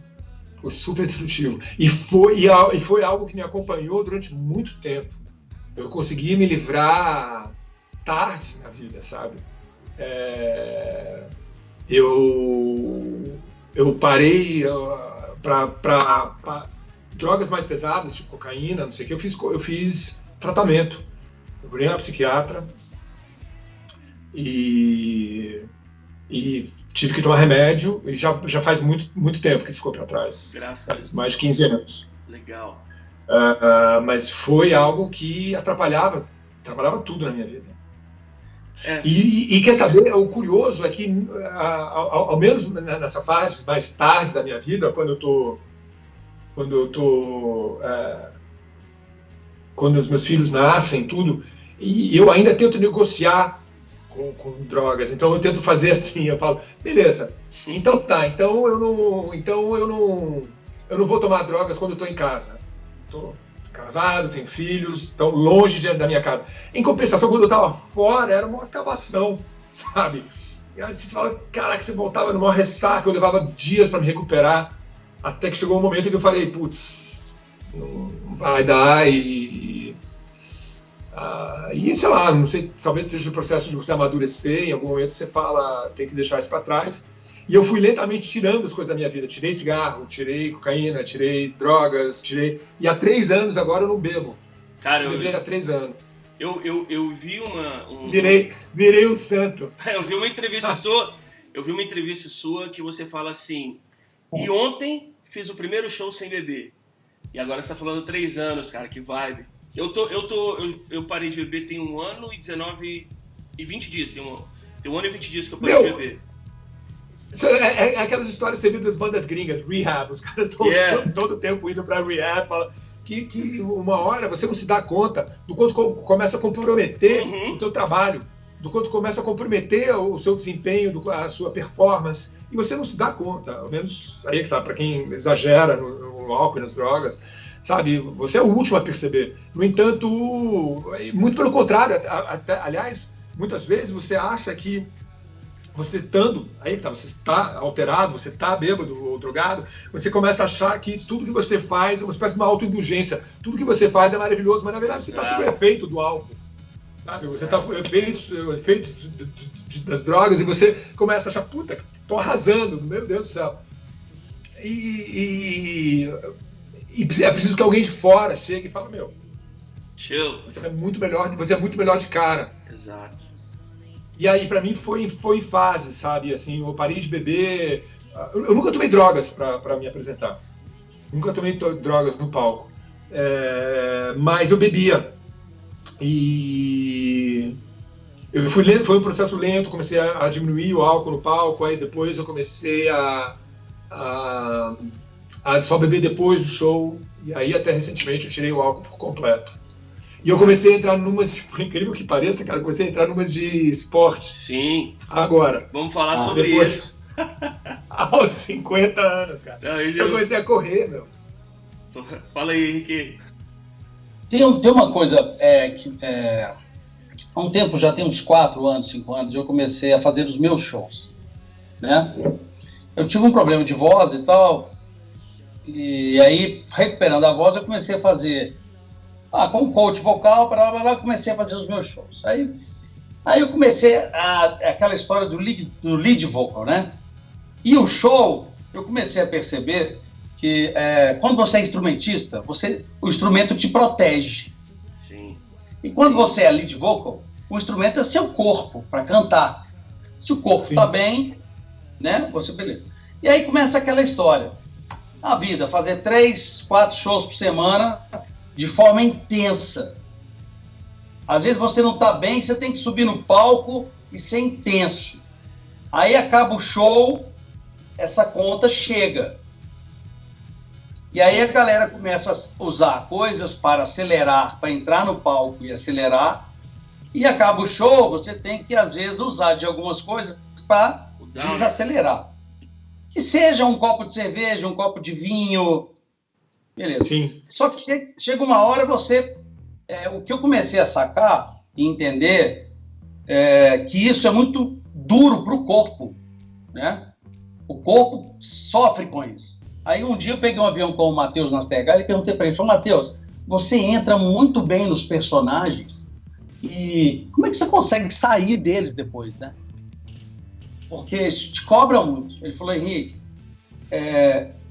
Foi super destrutivo. E foi algo que me acompanhou durante muito tempo. Eu consegui me livrar tarde na vida, sabe? Eu parei para drogas mais pesadas, tipo cocaína, não sei o que. Eu fiz tratamento. Eu procurei uma psiquiatra e tive que tomar remédio. E já faz muito tempo que isso ficou para trás. Graças a Deus. Mais de 15 anos. Legal. Mas foi algo que atrapalhava tudo na minha vida. E quer saber, o curioso é que, ao menos nessa fase mais tarde da minha vida, quando os meus filhos nascem, tudo, e eu ainda tento negociar com drogas. Então eu tento fazer assim, eu falo, beleza, então eu não vou tomar drogas quando eu estou em casa. Estou casado, tenho filhos, estão longe da minha casa. Em compensação, quando eu estava fora, era uma acabação, sabe? E aí você fala, caraca, você voltava numa ressaca, eu levava dias para me recuperar, até que chegou um momento que eu falei, putz, não vai dar, e E sei lá, não sei, talvez seja o processo de você amadurecer, em algum momento você fala, tem que deixar isso para trás. E eu fui lentamente tirando as coisas da minha vida. Tirei cigarro, tirei cocaína, tirei drogas, tirei... E há 3 anos agora eu não bebo. Cara, eu bebi há 3 anos. Eu vi Virei um santo. Eu vi uma entrevista sua que você fala assim, e ontem fiz o primeiro show sem beber. E agora você tá falando 3 anos, cara, que vibe. Eu parei de beber tem 1 ano e 19 e 20 dias. Tem 1 ano e 20 dias que eu parei de beber. É aquelas histórias que você viu das bandas gringas, rehab. Os caras estão todo tempo indo pra rehab. Que uma hora você não se dá conta do quanto começa a comprometer o teu trabalho, do quanto começa a comprometer o seu desempenho, a sua performance, e você não se dá conta, ao menos aí que tá, para quem exagera no álcool e nas drogas, sabe, você é o último a perceber. No entanto, muito pelo contrário, aliás, muitas vezes você acha que você estando, aí que tá, você está alterado, você está bêbado ou drogado, você começa a achar que tudo que você faz é uma espécie de uma autoindulgência. Tudo que você faz é maravilhoso, mas na verdade você está sob o efeito do álcool. Sabe? Você está sob o efeito das drogas e você começa a achar, puta, tô arrasando, meu Deus do céu. E é preciso que alguém de fora chegue e fale, meu, chill. Você é muito melhor de cara. Exato. E aí, pra mim, foi em fase, sabe? Assim, eu parei de beber... Eu nunca tomei drogas pra me apresentar. Nunca tomei drogas no palco. Mas eu bebia. E... Foi um processo lento, comecei a diminuir o álcool no palco, aí depois eu comecei a só beber depois do show, e aí até recentemente eu tirei o álcool por completo. E eu comecei a entrar numas, por incrível que pareça, cara, comecei a entrar numas de esporte. Sim. Agora. Vamos falar sobre isso. Aos 50 anos, cara. Não, eu comecei a correr, meu. Fala aí, Henrique. Tem uma coisa há um tempo, já tem uns 4 anos, 5 anos, eu comecei a fazer os meus shows, né? Eu tive um problema de voz e tal, e aí, recuperando a voz, eu comecei a fazer... com coach vocal, comecei a fazer os meus shows. Aí eu comecei aquela história do lead vocal, né? E o show, eu comecei a perceber que quando você é instrumentista, o instrumento te protege. Sim. E quando você é lead vocal, o instrumento é seu corpo para cantar. Se o corpo está bem, né? Beleza. E aí começa aquela história. A vida, fazer 3, 4 shows por semana de forma intensa. Às vezes você não está bem, você tem que subir no palco e ser intenso. Aí acaba o show, essa conta chega. E aí a galera começa a usar coisas para acelerar, para entrar no palco e acelerar. E acaba o show, você tem que às vezes usar de algumas coisas para desacelerar. Que seja um copo de cerveja, um copo de vinho... Beleza. Sim. Só que chega uma hora o que eu comecei a sacar e entender que isso é muito duro para o corpo, né? O corpo sofre com isso. Aí um dia eu peguei um avião com o Matheus Nastergal e perguntei para ele, falei, Matheus, você entra muito bem nos personagens e como é que você consegue sair deles depois, né? Porque eles te cobram muito. Ele falou, Henrique,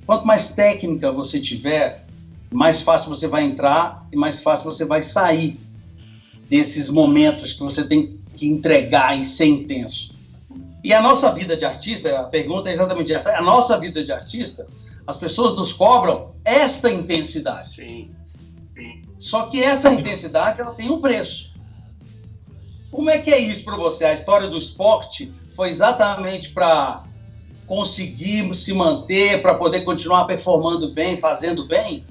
quanto mais técnica você tiver, mais fácil você vai entrar e mais fácil você vai sair desses momentos que você tem que entregar e ser intenso. E a nossa vida de artista, a pergunta é exatamente essa, a nossa vida de artista, as pessoas nos cobram esta intensidade. Sim. Só que essa intensidade, ela tem um preço. Como é que é isso para você? A história do esporte foi exatamente para conseguir se manter, para poder continuar performando bem, fazendo bem?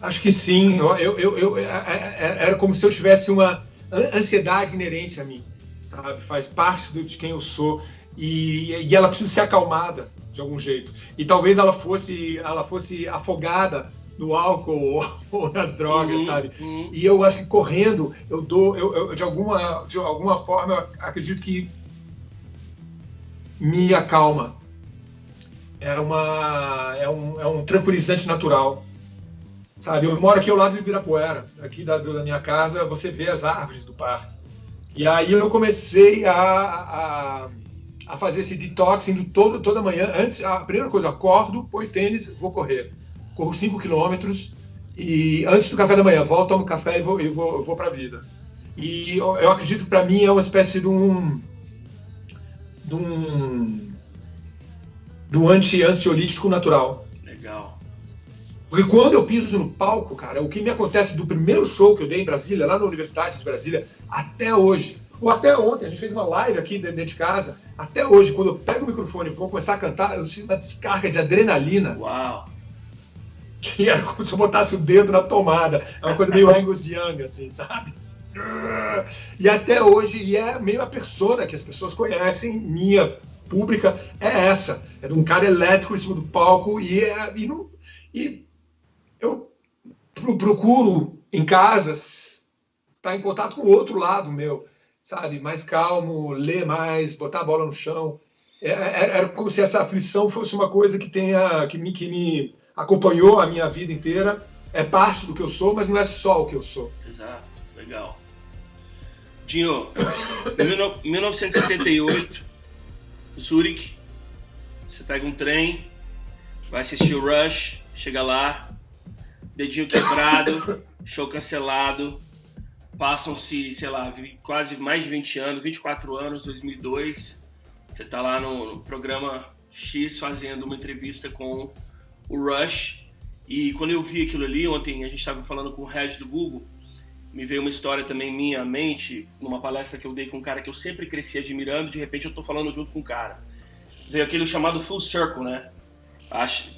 Acho que sim. Era como se eu tivesse uma ansiedade inerente a mim, sabe? Faz parte de quem eu sou e ela precisa ser acalmada de algum jeito. E talvez ela fosse afogada no álcool ou nas drogas, sabe? E eu acho que correndo de alguma forma eu acredito que me acalma. É um tranquilizante natural. sabe? Eu moro aqui ao lado do Ibirapuera, aqui da minha casa, você vê as árvores do parque. E aí eu comecei a fazer esse detox indo toda manhã. Antes, a primeira coisa, acordo, põe tênis, vou correr. Corro 5 quilômetros e antes do café da manhã, volto, tomo café e vou para a vida. E eu acredito que para mim é uma espécie de um ansiolítico natural. Legal. Porque quando eu piso no palco, cara, o que me acontece do primeiro show que eu dei em Brasília, lá na Universidade de Brasília, até hoje, ou até ontem, a gente fez uma live aqui dentro de casa, até hoje, quando eu pego o microfone e vou começar a cantar, eu sinto uma descarga de adrenalina. Uau! Que é como se eu botasse o dedo na tomada. É uma coisa meio Angus Young, assim, sabe? E até hoje, e é meio a persona que as pessoas conhecem, minha pública, é essa. É de um cara elétrico em cima do palco e eu procuro, em casa, estar em contato com o outro lado meu, sabe? Mais calmo, ler mais, botar a bola no chão. Era como se essa aflição fosse uma coisa que me acompanhou a minha vida inteira. É parte do que eu sou, mas não é só o que eu sou. Exato, legal. Dinho, em 1978, Zurich, você pega um trem, vai assistir o Rush, chega lá, dedinho quebrado, show cancelado, passam-se, sei lá, quase mais de 20 anos, 24 anos, 2002, você tá lá no programa X fazendo uma entrevista com o Rush, e quando eu vi aquilo ali, ontem a gente estava falando com o Reg do Google, me veio uma história também minha à mente, numa palestra que eu dei com um cara que eu sempre cresci admirando, de repente eu tô falando junto com um cara. Veio aquele chamado full circle, né?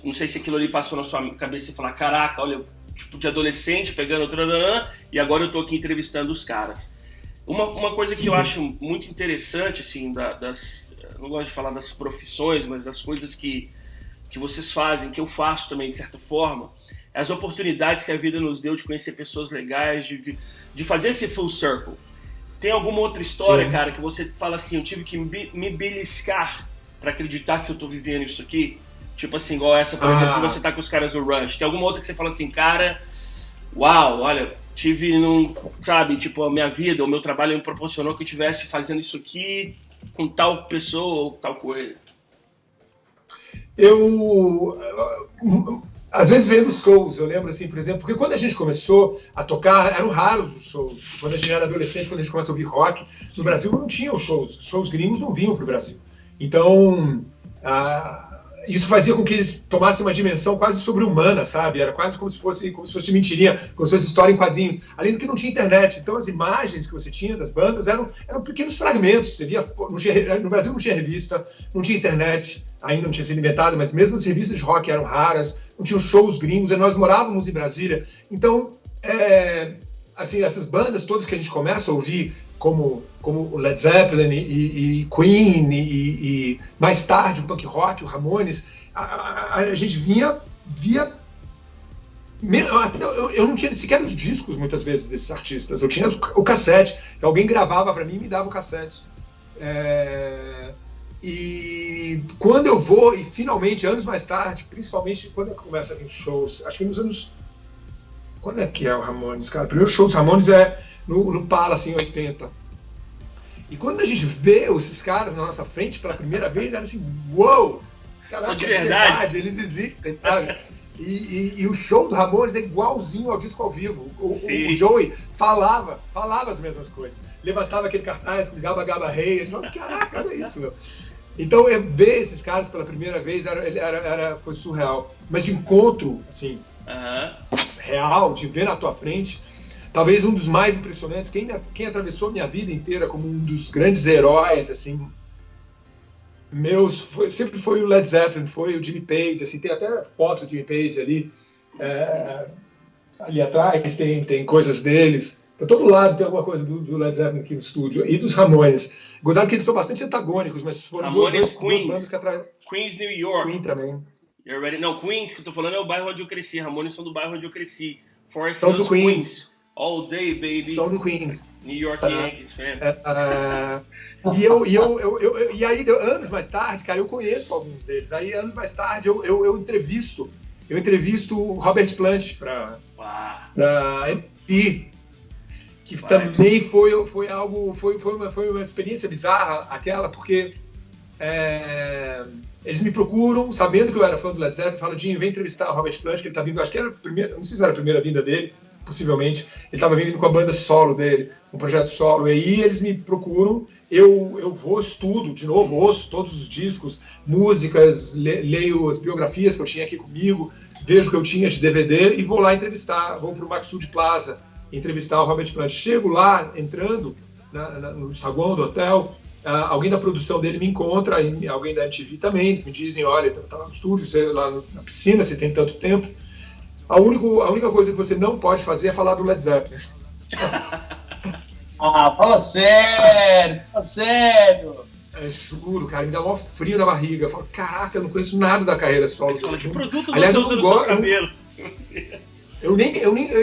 Não sei se aquilo ali passou na sua cabeça e falar, caraca, olha, tipo de adolescente pegando e agora eu tô aqui entrevistando os caras. Uma coisa que eu acho muito interessante, assim, não gosto de falar das profissões, mas das coisas que vocês fazem, que eu faço também, de certa forma, as oportunidades que a vida nos deu de conhecer pessoas legais, de fazer esse full circle. Tem alguma outra história, Sim. cara, que você fala assim, eu tive que me beliscar pra acreditar que eu tô vivendo isso aqui? Tipo assim, igual essa, por exemplo, que você tá com os caras do Rush. Tem alguma outra que você fala assim, cara, uau, olha, tive sabe, tipo, a minha vida, o meu trabalho me proporcionou que eu estivesse fazendo isso aqui com tal pessoa ou tal coisa? Às vezes vendo shows, eu lembro assim, por exemplo, porque quando a gente começou a tocar, eram raros os shows. Quando a gente era adolescente, quando a gente começou a ouvir rock, no Brasil não tinham shows. Shows gringos não vinham para o Brasil. Então, isso fazia com que eles tomassem uma dimensão quase sobre-humana, sabe? Era quase como se fosse mentirinha, como se fosse história em quadrinhos. Além do que não tinha internet. Então, as imagens que você tinha das bandas eram pequenos fragmentos. Você via, no Brasil não tinha revista, não tinha internet, ainda não tinha sido inventado, mas mesmo as revistas de rock eram raras, não tinham shows gringos, e nós morávamos em Brasília. Então, assim, essas bandas todas que a gente começa a ouvir, como o Led Zeppelin e Queen e mais tarde o punk rock, o Ramones, a gente via eu não tinha sequer os discos muitas vezes desses artistas, eu tinha o cassete, que alguém gravava para mim e me dava o cassete. E quando eu vou, e finalmente anos mais tarde, principalmente quando eu começo a vir shows, acho que nos anos... Quando é que é o Ramones, cara? O primeiro show dos Ramones é no Palace, em 80. E quando a gente vê esses caras na nossa frente pela primeira vez, era assim, uou! Caraca, de verdade, eles existem, sabe? E o show do Ramones é igualzinho ao disco ao vivo. O Joey falava as mesmas coisas. Levantava aquele cartaz com Gaba Gaba Rei. Caraca, olha isso, meu. Então, ver esses caras pela primeira vez foi surreal. Mas de encontro, assim, real, de ver na tua frente, talvez um dos mais impressionantes, quem atravessou minha vida inteira como um dos grandes heróis, assim, sempre foi o Led Zeppelin, foi o Jimmy Page, assim, tem até foto do Jimmy Page ali atrás, tem coisas deles. Por todo lado tem alguma coisa do Led Zeppelin aqui no estúdio, e dos Ramones. Gozado que eles são bastante antagônicos, mas foram duas bandas que atrás... Queens, New York. Queen também. Não, Queens, que eu tô falando, é o bairro onde eu cresci. Ramones são do bairro onde eu cresci. Forest São do Queens. All day, baby. São do Queens. New York Yankees, fan. E aí, anos mais tarde, cara, eu conheço alguns deles. Aí, anos mais tarde, eu entrevisto o Robert Plant para MTV, que também foi uma experiência bizarra aquela, porque eles me procuram, sabendo que eu era fã do Led Zeppelin, falam: Dinho, vem entrevistar o Robert Plant, que ele tá vindo, acho que era a primeira, não sei se era a primeira vinda dele, possivelmente, ele estava vindo com a banda solo dele, um projeto solo, e aí eles me procuram, eu vou, estudo de novo, ouço todos os discos, músicas, leio as biografias que eu tinha aqui comigo, vejo o que eu tinha de DVD e vou lá entrevistar, vou para o Maxud Plaza entrevistar o Robert Plant. Chego lá, entrando no saguão do hotel, alguém da produção dele me encontra, alguém da MTV também, eles me dizem: olha, tá lá no estúdio, você lá na piscina, você tem tanto tempo. A única coisa que você não pode fazer é falar do Led Zeppelin. Fala sério, fala sério. Juro, cara, me dá um frio na barriga. Eu falo: caraca, eu não conheço nada da carreira solo. Você fala: que produto aliás, você usa nos seus cabelos?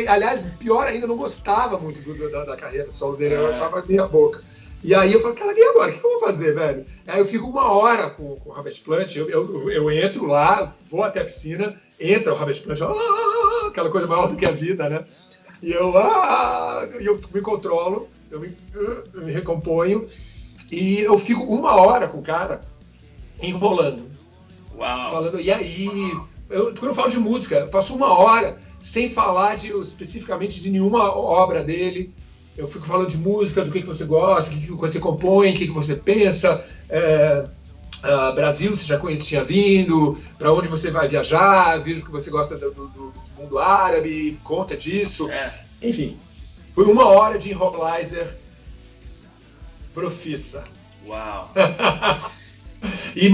Aliás, pior ainda, eu não gostava muito da carreira solo dele, eu achava meia boca. E aí eu falo: cara, e agora? O que eu vou fazer, velho? Aí eu fico 1 hora com o Robert Plant, eu entro lá, vou até a piscina, entra o Robert Plant, aquela coisa maior do que a vida, né? E eu me controlo, eu me recomponho, e eu fico 1 hora com o cara enrolando. Uau. Falando: e aí? Quando eu falo de música, eu passo 1 hora sem falar especificamente de nenhuma obra dele. Eu fico falando de música, do que você gosta, o que você compõe, o que você pensa. Brasil, você já tinha vindo, para onde você vai viajar, vejo que você gosta do mundo árabe, conta disso. Enfim, foi 1 hora de enrolizer profissa. Uau! E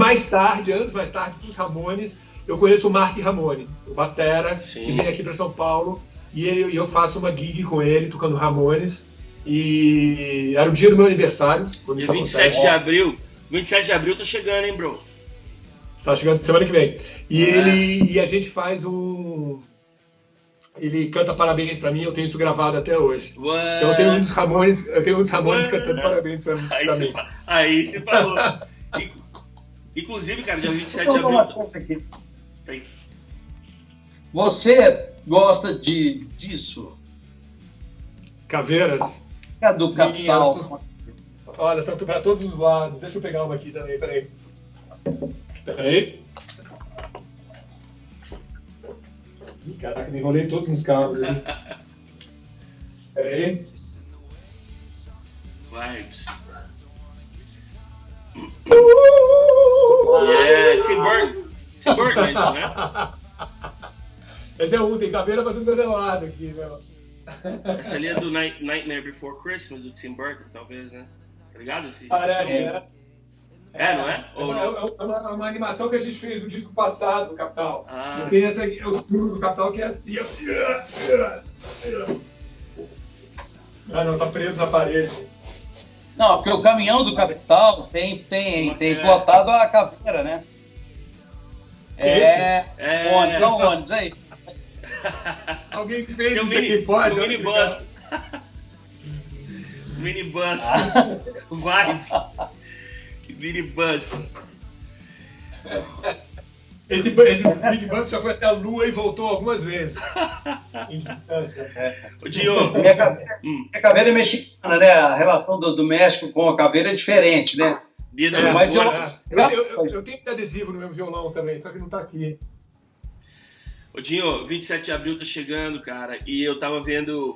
anos mais tarde, com os Ramones, eu conheço o Mark Ramone, o batera, que vem aqui para São Paulo, e eu faço uma gig com ele, tocando Ramones, e era o dia do meu aniversário. Quando e isso 27 de abril, 27 de abril tá chegando, hein, bro? Tá chegando semana que vem. E a gente faz ele canta parabéns pra mim, eu tenho isso gravado até hoje. Então eu tenho um dos Ramones, cantando parabéns pra mim. Aí você falou. Inclusive, cara, dia 27 de abril... Você gosta disso? Caveiras? Do Capital. Olha, estão para todos os lados. Deixa eu pegar uma aqui também, peraí. Ih, caraca, me enrolei todos nos carros. Peraí. Vibes. Tim Burton, né? Esse é tem caveira pra tudo quanto é lado aqui, meu. Essa ali é do Nightmare Before Christmas, do Tim Burton, talvez, né? Tá ligado? Parece, né? Não é? Ou não? É uma animação que a gente fez no disco passado, do Capital. Mas tem essa aqui, o disco do Capital, que é assim, ó. Não, tá preso na parede. Não, porque o caminhão do Capital tem plotado a caveira, né? Onde aí? Alguém que fez isso aqui, pode? Minibus. Minibus. Vibes. Minibus. Esse minibus já foi até a Lua e voltou algumas vezes. Em distância. O Diogo. A caveira é mexicana, né? A relação do México com a caveira é diferente, né? Mas eu tenho adesivo no meu violão também, só que não tá aqui. Ô Dinho, 27 de abril tá chegando, cara, e eu tava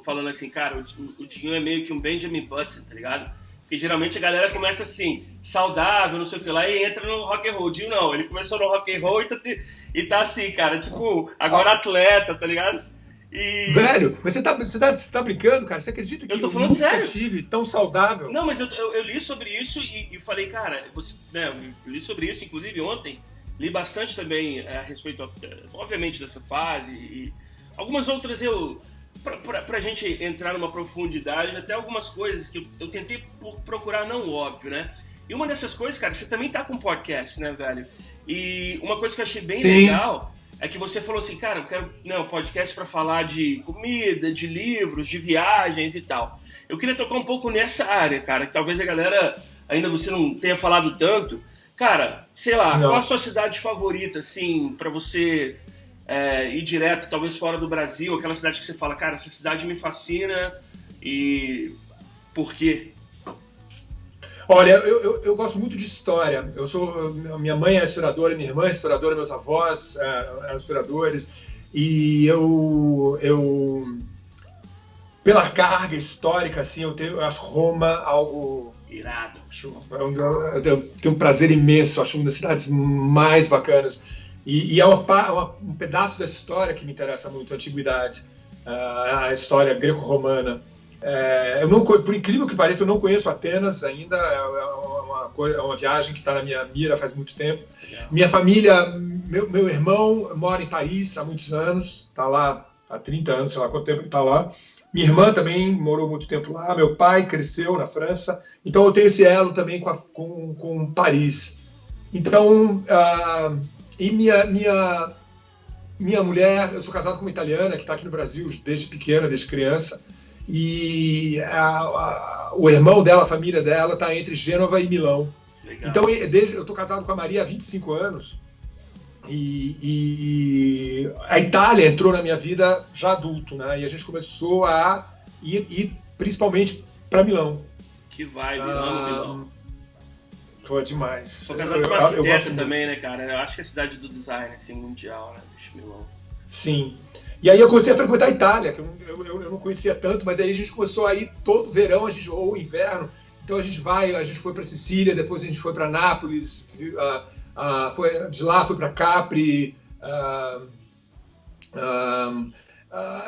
falando assim, cara, o Dinho é meio que um Benjamin Button, tá ligado? Porque geralmente a galera começa assim, saudável, não sei o que lá, e entra no rock and roll. O Dinho não, ele começou no rock and roll e tá assim, cara, tipo, agora atleta, tá ligado? Velho, mas você tá brincando, cara? Você acredita que eu tô falando sério? Tive tão saudável? Não, mas eu li sobre isso e falei, cara, eu li sobre isso, inclusive ontem, li bastante também a respeito, obviamente, dessa fase e algumas outras pra gente entrar numa profundidade, até algumas coisas que eu tentei procurar não óbvio, né? E uma dessas coisas, cara, você também tá com podcast, né, velho? E uma coisa que eu achei bem legal é que você falou assim, cara, eu quero um podcast pra falar de comida, de livros, de viagens e tal. Eu queria tocar um pouco nessa área, cara, que talvez a galera ainda você não tenha falado tanto. Cara, sei lá, qual a sua cidade favorita, assim, pra você ir direto, talvez fora do Brasil, aquela cidade que você fala, cara, essa cidade me fascina, e por quê? Olha, eu gosto muito de história. Minha mãe é historiadora, minha irmã é historiadora, meus avós eram historiadores, e eu pela carga histórica, assim, eu acho Roma algo irado. Eu tenho um prazer imenso, acho uma das cidades mais bacanas. E é um pedaço da história que me interessa muito, a antiguidade, a história greco-romana. Por incrível que pareça, eu não conheço Atenas ainda, é uma viagem que está na minha mira faz muito tempo. Legal. Minha família, meu irmão mora em Paris há muitos anos, está lá há 30 anos, sei lá quanto tempo ele está lá. Minha irmã também morou muito tempo lá, meu pai cresceu na França, então eu tenho esse elo também com Paris. Então, e minha mulher, eu sou casado com uma italiana que está aqui no Brasil desde pequena, desde criança, e o irmão dela, a família dela, está entre Gênova e Milão. Legal. Então, eu estou casado com a Maria há 25 anos, e a Itália entrou na minha vida já adulto, né? E a gente começou a ir principalmente para Milão. Que vibe, Milão. Foi demais. Sou casado com uma arquiteta também, né, cara? Eu acho que é a cidade do design, assim, mundial, né? Milão. Sim. E aí eu comecei a frequentar a Itália, que eu não conhecia tanto, mas aí a gente começou a ir todo verão, ou inverno. Então a gente foi para Sicília, depois a gente foi para Nápoles, de lá foi para Capri,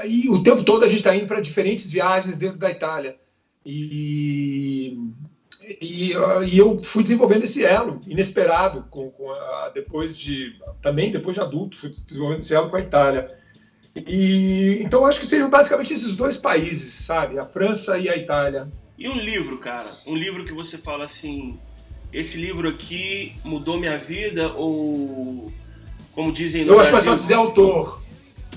e o tempo todo a gente está indo para diferentes viagens dentro da Itália. E eu fui desenvolvendo esse elo inesperado, depois de adulto, fui desenvolvendo esse elo com a Itália. Então acho que seriam basicamente esses dois países, sabe? A França e a Itália. E um livro, cara? Um livro que você fala assim, esse livro aqui mudou minha vida, ou como dizem no Eu Brasil... acho mais fácil dizer autor.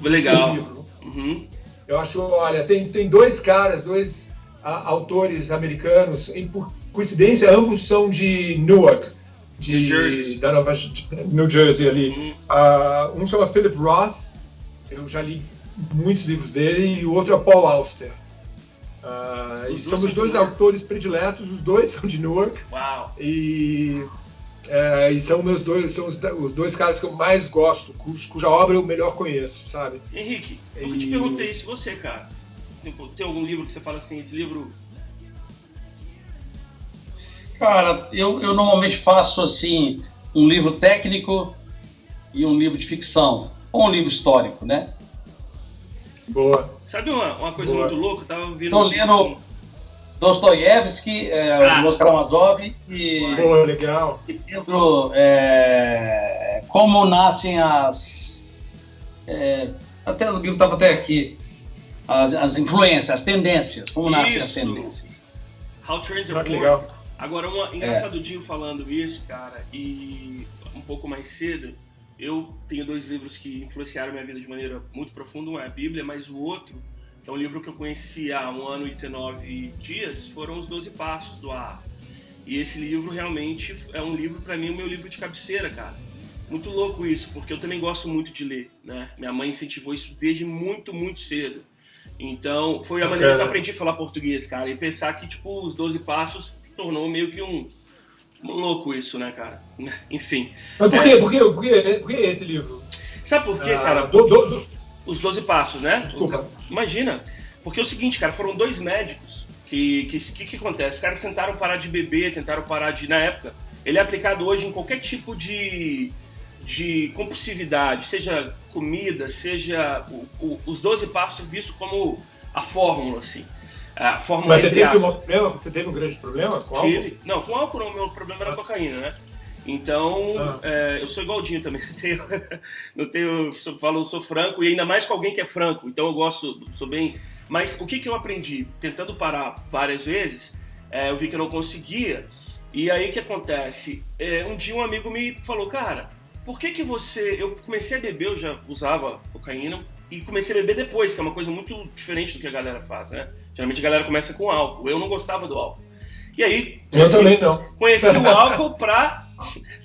Legal. Uhum. Eu acho, olha, tem dois autores americanos, por coincidência, ambos são de Newark, New Jersey ali. Um chama Philip Roth, eu já li muitos livros dele, e o outro é Paul Auster. E são os dois autores prediletos, os dois são de Newark. Uau. E são os dois caras que eu mais gosto, cuja obra eu melhor conheço, sabe? Henrique, eu te perguntei isso, você, cara. Tem algum livro que você fala assim, esse livro... Cara, eu normalmente faço assim, um livro técnico e um livro de ficção, ou um livro histórico, né? Boa. Sabe uma coisa muito louca? Eu tava ouvindo... Estou lendo Dostoiévski, Os Karamazov, e... Boa, legal. E livro Como Nascem as... até o livro estava até aqui. As influências, as tendências. Como nascem as tendências. How Trends Are Born. Legal. Agora, engraçado o Dinho falando isso, cara, e um pouco mais cedo, eu tenho dois livros que influenciaram minha vida de maneira muito profunda. Um é a Bíblia, mas o outro é um livro que eu conheci há 1 ano e 19 dias, foram Os 12 Passos do AA. E esse livro realmente é um livro, pra mim, o meu livro de cabeceira, cara. Muito louco isso, porque eu também gosto muito de ler, né? Minha mãe incentivou isso desde muito, muito cedo. Então, foi a maneira que eu aprendi a falar português, cara. E pensar que, tipo, Os 12 Passos tornou meio que um louco isso, né, cara? Enfim. Mas por que esse livro? Sabe por quê, cara? Os 12 Passos, né? Desculpa. Imagina. Porque é o seguinte, cara, foram dois médicos que acontece? Os caras tentaram parar de beber, tentaram parar de... Na época, ele é aplicado hoje em qualquer tipo de compulsividade, seja comida, seja os 12 passos visto como a fórmula, assim. A fórmula. Mas você teve um grande problema com álcool? Tive. Não, com álcool o meu problema era cocaína, né? Então, eu sou igualdinho também. Eu sou franco, e ainda mais com alguém que é franco. Então eu sou bem... Mas o que eu aprendi? Tentando parar várias vezes, eu vi que eu não conseguia. E aí o que acontece? Um dia um amigo me falou, cara, por que você... Eu comecei a beber, eu já usava cocaína, e comecei a beber depois, que é uma coisa muito diferente do que a galera faz, né? Geralmente a galera começa com álcool. Eu não gostava do álcool. E aí... Eu também não. Conheci o álcool pra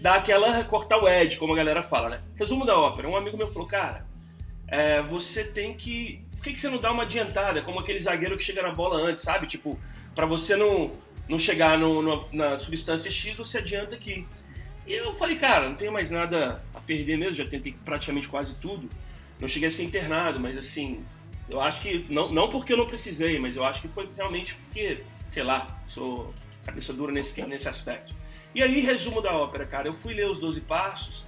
dar cortar o edge, como a galera fala, né? Resumo da ópera. Um amigo meu falou, cara, você tem que... Por que você não dá uma adiantada? Como aquele zagueiro que chega na bola antes, sabe? Tipo, pra você não chegar na substância X, você adianta aqui. E eu falei, cara, não tenho mais nada a perder mesmo, já tentei praticamente quase tudo. Não cheguei a ser internado, mas assim, eu acho que, não porque eu não precisei, mas eu acho que foi realmente porque, sei lá, sou cabeça dura nesse aspecto. E aí, resumo da ópera, cara, eu fui ler os 12 Passos,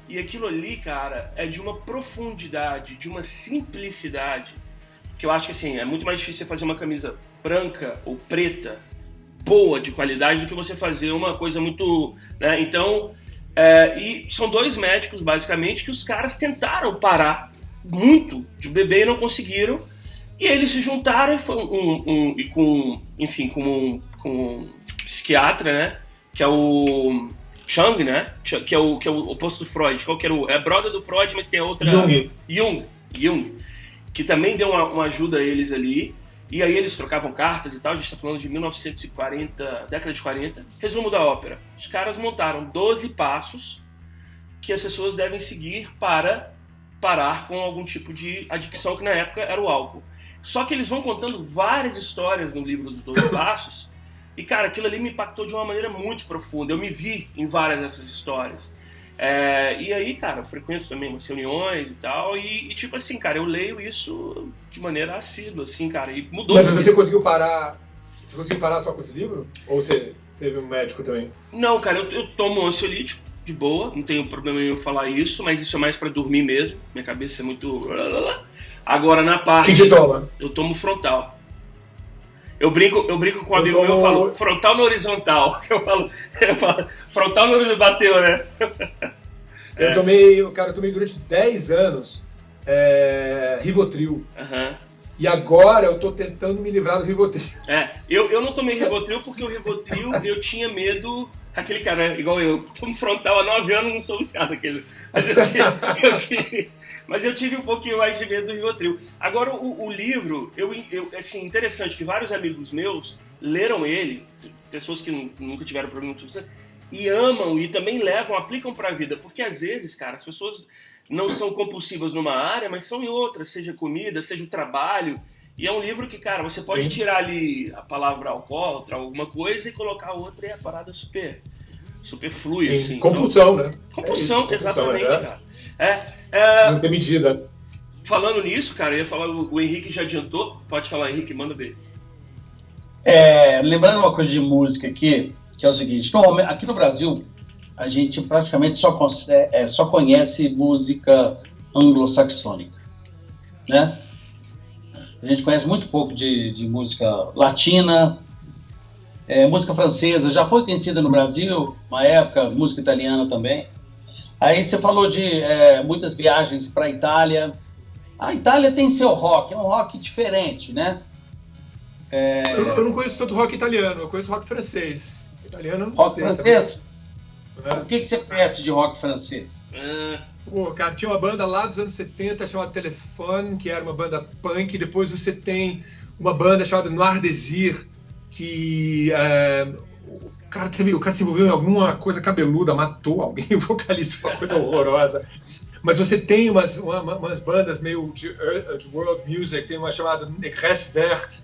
e aquilo ali, cara, é de uma profundidade, de uma simplicidade, que eu acho que assim, é muito mais difícil você fazer uma camisa branca ou preta, boa, de qualidade, do que você fazer uma coisa muito... Né? Então, e são dois médicos, basicamente, que os caras tentaram parar muito de beber e não conseguiram, e eles se juntaram e foi com um psiquiatra, né, que é o Jung, né, que é o oposto do Freud, qual que era é brother do Freud, mas tem a outra... Jung, que também deu uma ajuda a eles ali, e aí eles trocavam cartas e tal, a gente está falando de 1940, década de 40. Resumo da ópera, os caras montaram 12 passos que as pessoas devem seguir para parar com algum tipo de adicção, que na época era o álcool. Só que eles vão contando várias histórias no livro dos 12 passos, e cara, aquilo ali me impactou de uma maneira muito profunda, eu me vi em várias dessas histórias. E aí, cara, eu frequento também umas reuniões e tal, e tipo assim, cara, eu leio isso de maneira assídua, assim, cara, e mudou. Mas você conseguiu parar? Você conseguiu parar só com esse livro? Ou você teve um médico também? Não, cara, eu tomo um ansiolítico, de boa, não tenho problema em eu falar isso, mas isso é mais pra dormir mesmo, minha cabeça é muito... Agora, na parte... O que você toma? Eu tomo frontal. Eu brinco com um amigo meu, eu falo frontal no horizontal. Eu falo frontal no horizontal, bateu, né? Eu tomei durante 10 anos Rivotril. Uhum. E agora eu tô tentando me livrar do Rivotril. Eu não tomei Rivotril porque o Rivotril eu tinha medo, aquele cara, né, igual eu, tomo frontal há 9 anos, não sou viciado aquele. Mas eu tive um pouquinho mais de medo do Rivotril. Agora, o livro, assim, interessante que vários amigos meus leram ele, pessoas que nunca tiveram problema com substância, e amam e também aplicam pra vida. Porque às vezes, cara, as pessoas não são compulsivas numa área, mas são em outras, seja comida, seja o trabalho. E é um livro que, cara, você pode tirar ali a palavra alcoólatra, alguma coisa, e colocar outra e a parada super flui, assim. Compulsão, então, né? Compulsão, exatamente, cara. Não tem medida. Falando nisso, cara, eu ia falar, o Henrique já adiantou. Pode falar, Henrique, manda ver. Lembrando uma coisa de música aqui, que é o seguinte, aqui no Brasil, a gente praticamente só conhece música anglo-saxônica, né? A gente conhece muito pouco de música latina, música francesa, já foi conhecida no Brasil, uma época, música italiana também. Aí você falou de muitas viagens para a Itália. A Itália tem seu rock, é um rock diferente, né? Eu não conheço tanto rock italiano, eu conheço rock francês. Italiano, rock francês? O que você conhece de rock francês? Pô, cara, tinha uma banda lá dos anos 70 chamada Telefone, que era uma banda punk. Depois você tem uma banda chamada Noir Désir, que o cara se envolveu em alguma coisa cabeluda, matou alguém, o vocalista, uma coisa horrorosa. Mas você tem umas bandas meio de world music, tem uma chamada Négresse Verte.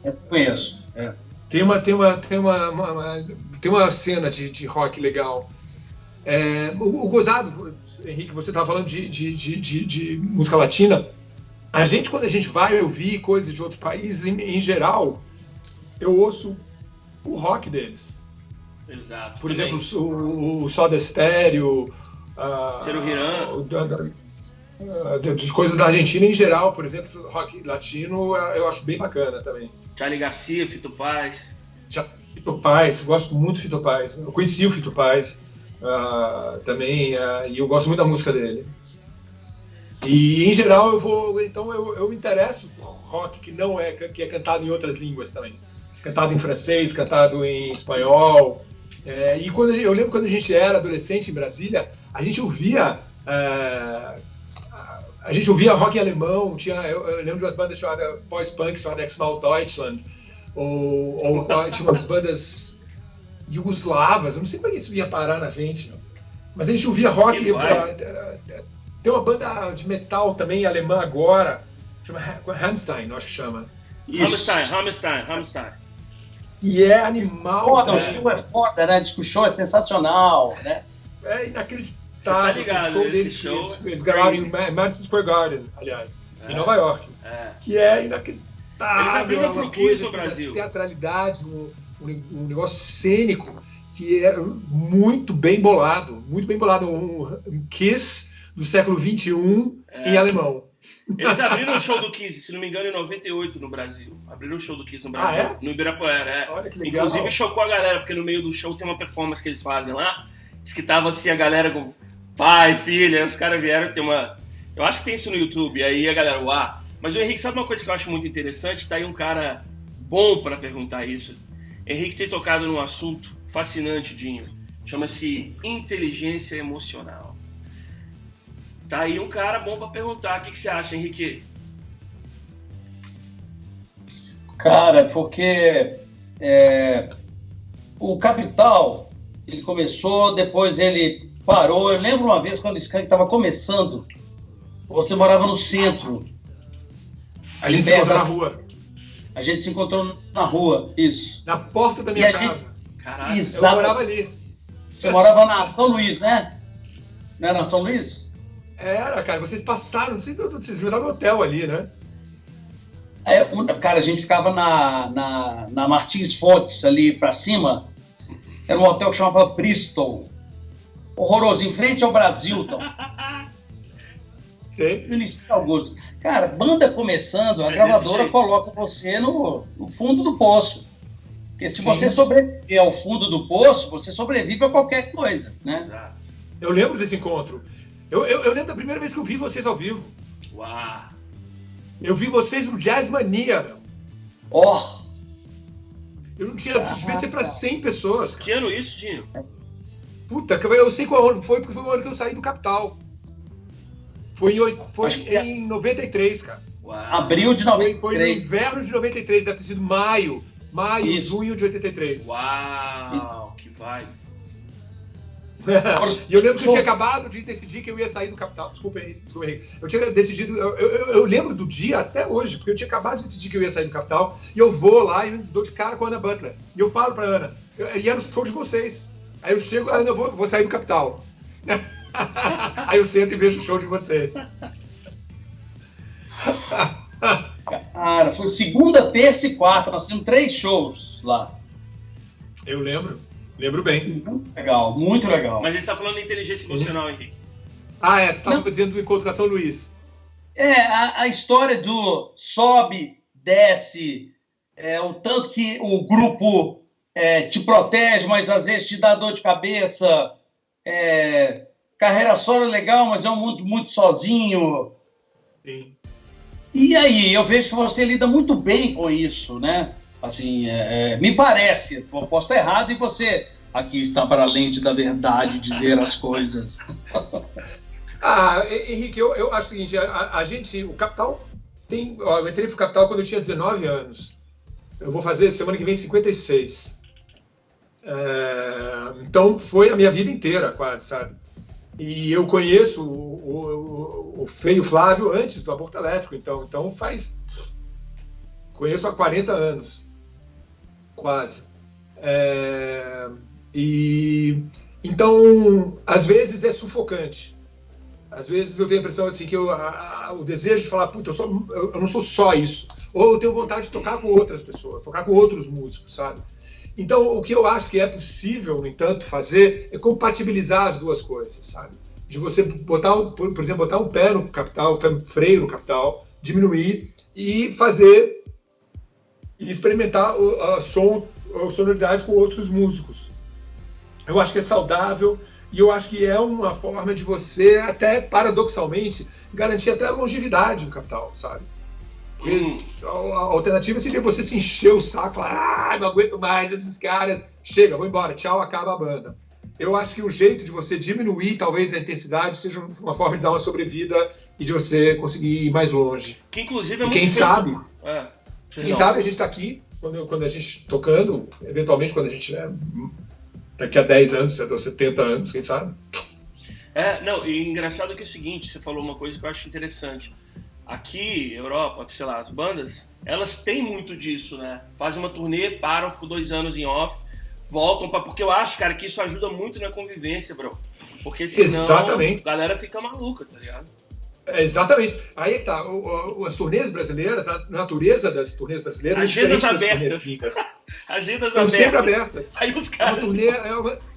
Eu conheço. Tem uma cena de rock legal. O gozado, Henrique, você estava falando de música latina. Quando a gente vai ouvir coisas de outros países, em geral, eu ouço o rock deles. Exato. Por exemplo, o Soda Stereo, de coisas da Argentina em geral, por exemplo, rock latino, eu acho bem bacana também. Charly Garcia, Fito Paz. Fito Paz, gosto muito do Fito Paz. Eu conheci o Fito Paz também, e eu gosto muito da música dele. E em geral eu me interesso por rock que é cantado em outras línguas também. Cantado em francês, cantado em espanhol. E eu lembro quando a gente era adolescente em Brasília, a gente ouvia rock alemão. Eu lembro de umas bandas chamadas pós-punk, chamadas Ex-Mal Deutschland, ou tinha umas bandas jugoslavas. Eu não sei como isso ia parar na gente, mas a gente ouvia rock. Tem uma banda de metal também alemã agora, chama Rammstein, acho que chama. Rammstein. E é animal. Foda, o show é foda, né? Diz que o show é sensacional, né? É inacreditável. Você tá ligado, o show deles, show eles gravaram em Madison Square Garden, aliás, em Nova York. Que é inacreditável. Eles abriram pro Kiss no Brasil. Teatralidade, um negócio cênico que é muito bem bolado. Muito bem bolado. Um Kiss do século XXI em alemão. Eles abriram o show do Kiss, se não me engano, em 98 no Brasil. Abriram o show do Kiss no Brasil. Ah, é? No Ibirapuera, Olha que legal. Inclusive chocou a galera, porque no meio do show tem uma performance que eles fazem lá. Diz que tava assim a galera com pai, filha, aí os caras vieram, tem uma... Eu acho que tem isso no YouTube, aí a galera, uau. Mas o Henrique, sabe uma coisa que eu acho muito interessante? Tá aí um cara bom para perguntar isso. Henrique tem tocado num assunto fascinante, Dinho. Chama-se inteligência emocional. Tá aí um cara bom para perguntar. O que você acha, Henrique? Cara, porque o Capital, ele começou, depois ele parou. Eu lembro uma vez quando esse cara estava começando, você morava no centro. A gente se encontrou na rua. A gente se encontrou na rua, isso. Na porta da minha casa. Caraca, exato. Eu morava ali. Você morava na São Luís, né? Não era na São Luís? Era, cara. Vocês passaram, vocês viram no hotel ali, né? Cara, a gente ficava na Martins Fontes, ali pra cima. Era um hotel que chamava Bristol. Horroroso, em frente ao Brasilton. Sim. Augusto. Cara, banda começando, a gravadora coloca você no fundo do poço. Porque se você sobreviver ao fundo do poço, você sobrevive a qualquer coisa, né? Exato. Eu lembro desse encontro. Eu lembro da primeira vez que eu vi vocês ao vivo. Uau! Eu vi vocês no Jazz Mania, meu. Oh! Eu não tinha... Devia ser pra 100 pessoas. Cara. Que ano isso, Dinho? Puta, eu sei qual ano foi, porque foi o ano que eu saí do Capital. Foi em 93, cara. Uau. Abril de 93. Foi no inverno de 93, deve ter sido maio, junho de 83. Uau, que vibe. E eu lembro que eu tinha acabado de decidir que eu ia sair do Capital. Desculpa aí. Eu tinha decidido, eu lembro do dia até hoje, porque eu tinha acabado de decidir que eu ia sair do Capital, e eu vou lá e dou de cara com a Ana Butler. E eu falo pra Ana, e era o show de vocês. Aí eu chego, Ana, eu vou sair do Capital. Aí eu sento e vejo o show de vocês. Cara, foi segunda, terça e quarta. Nós temos 3 shows lá. Eu lembro bem. Muito legal, muito legal. Mas ele está falando de inteligência emocional, Henrique. Você estava dizendo do encontro na São Luís. A história do sobe, desce, o tanto que o grupo te protege, mas às vezes te dá dor de cabeça. Carreira solo é legal, mas é um mundo muito sozinho. Sim. E aí, eu vejo que você lida muito bem com isso, né? Assim, me parece, eu posso estar errado, e você aqui está para a lente da verdade dizer as coisas. Henrique, eu acho o seguinte, a gente, o Capital tem... eu entrei pro Capital quando eu tinha 19 anos. Eu vou fazer semana que vem 56. Então foi a minha vida inteira, quase, sabe? E eu conheço o Fê e o Flávio antes do Aborto Elétrico, então conheço há 40 anos, quase. Então, às vezes é sufocante. Às vezes eu tenho a impressão assim, que o desejo de falar, puta, eu não sou só isso. Ou eu tenho vontade de tocar com outras pessoas, tocar com outros músicos, sabe? Então, o que eu acho que é possível, no entanto, fazer é compatibilizar as duas coisas, sabe? De você botar, por exemplo, botar um pé no Capital, um freio no Capital, diminuir e fazer e experimentar a sonoridade com outros músicos. Eu acho que é saudável e eu acho que é uma forma de você, até paradoxalmente, garantir até a longevidade do Capital, sabe? A alternativa seria você se encher o saco, falar, não aguento mais esses caras, chega, vou embora, tchau, acaba a banda. Eu acho que o jeito de você diminuir talvez a intensidade seja uma forma de dar uma sobrevida e de você conseguir ir mais longe. Que inclusive é muito quem sabe a gente está aqui, quando a gente tocando, eventualmente quando a gente tiver daqui a 10 anos, 70 anos, quem sabe? Não, e engraçado que é o seguinte, você falou uma coisa que eu acho interessante. Aqui, Europa, sei lá, as bandas, elas têm muito disso, né? Fazem uma turnê, param, ficam 2 anos em off, voltam porque eu acho, cara, que isso ajuda muito na convivência, bro. Porque senão Exatamente. a galera fica maluca, tá ligado? Exatamente. Aí é que tá. As turnês brasileiras, a natureza das turnês brasileiras Agendas é diferente abertas. das turnês gringas. Agendas Estão abertas. sempre abertas. Aí os É uma, caras... turnê,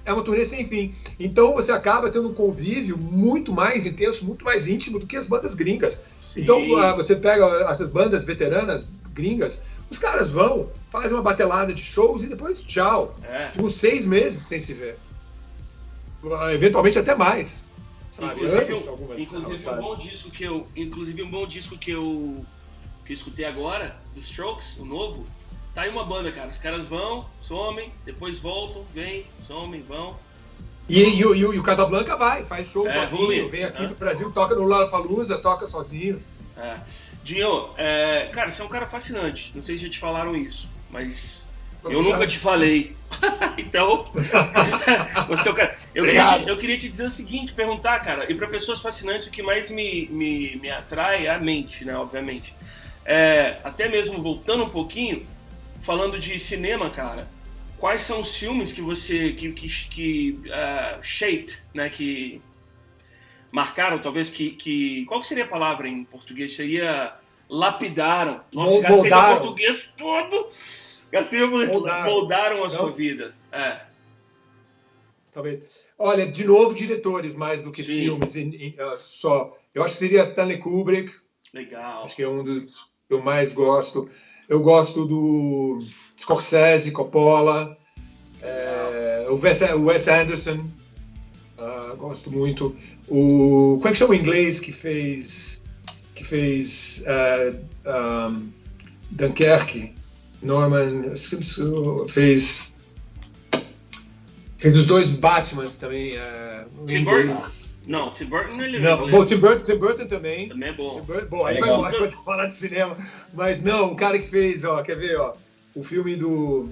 é uma turnê sem fim. Então você acaba tendo um convívio muito mais intenso, muito mais íntimo do que as bandas gringas. Sim. Então você pega essas bandas veteranas gringas, os caras vão, fazem uma batelada de shows e depois tchau. Ficam 6 meses sem se ver. Eventualmente até mais. Sabe? Inclusive um bom disco que eu escutei agora, do Strokes, o novo, tá aí uma banda, cara. Os caras vão, somem, depois voltam, vêm, somem, vão. E o Casablanca faz show sozinho, vem aqui pro Brasil, toca no Lollapalooza, toca sozinho. Dinho, cara, você é um cara fascinante. Não sei se já te falaram isso, mas eu nunca te falei. Então, você é o cara. Eu queria te dizer o seguinte, perguntar, cara, e para pessoas fascinantes o que mais me atrai é a mente, né, obviamente. Até mesmo voltando um pouquinho, falando de cinema, cara, quais são os filmes que você, shaped, né, que marcaram, talvez, qual que seria a palavra em português? Seria lapidaram. Nossa, gastei o português todo. Moldaram a sua vida. Talvez. Olha, de novo, diretores mais do que filmes. Só. Eu acho que seria Stanley Kubrick. Legal. Acho que é um dos que eu mais gosto. Eu gosto do Scorsese, Coppola, o Wes Anderson. Gosto muito. Como é que chama o inglês que fez Dunkerque? Norman fez os 2 Batmans também. Tim Burton? Não, Tim Burton ele não. Bom, Tim Burton também. Também é bom. Bom, aí vai embora quando falar de cinema. Mas não, o cara que fez, quer ver, o filme do...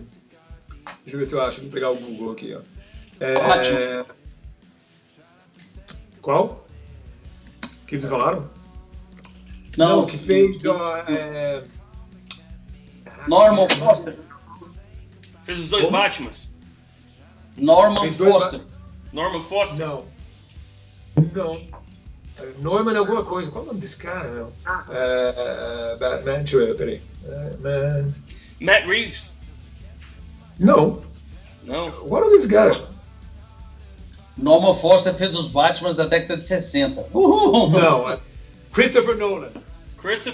Deixa eu ver se eu acho, vou pegar o Google aqui, Qual? O que eles falaram? Não, que fez, Norman Foster. Fez os 2 Batmans? Norman Foster. Norman Foster? Não. Norman é alguma coisa. Qual é o nome desse cara, meu? Batman, deixa eu ver, peraí. Matt Reeves? Não. What is this guy? Norman Foster fez os Batman da década de 60. Não, Christopher Nolan.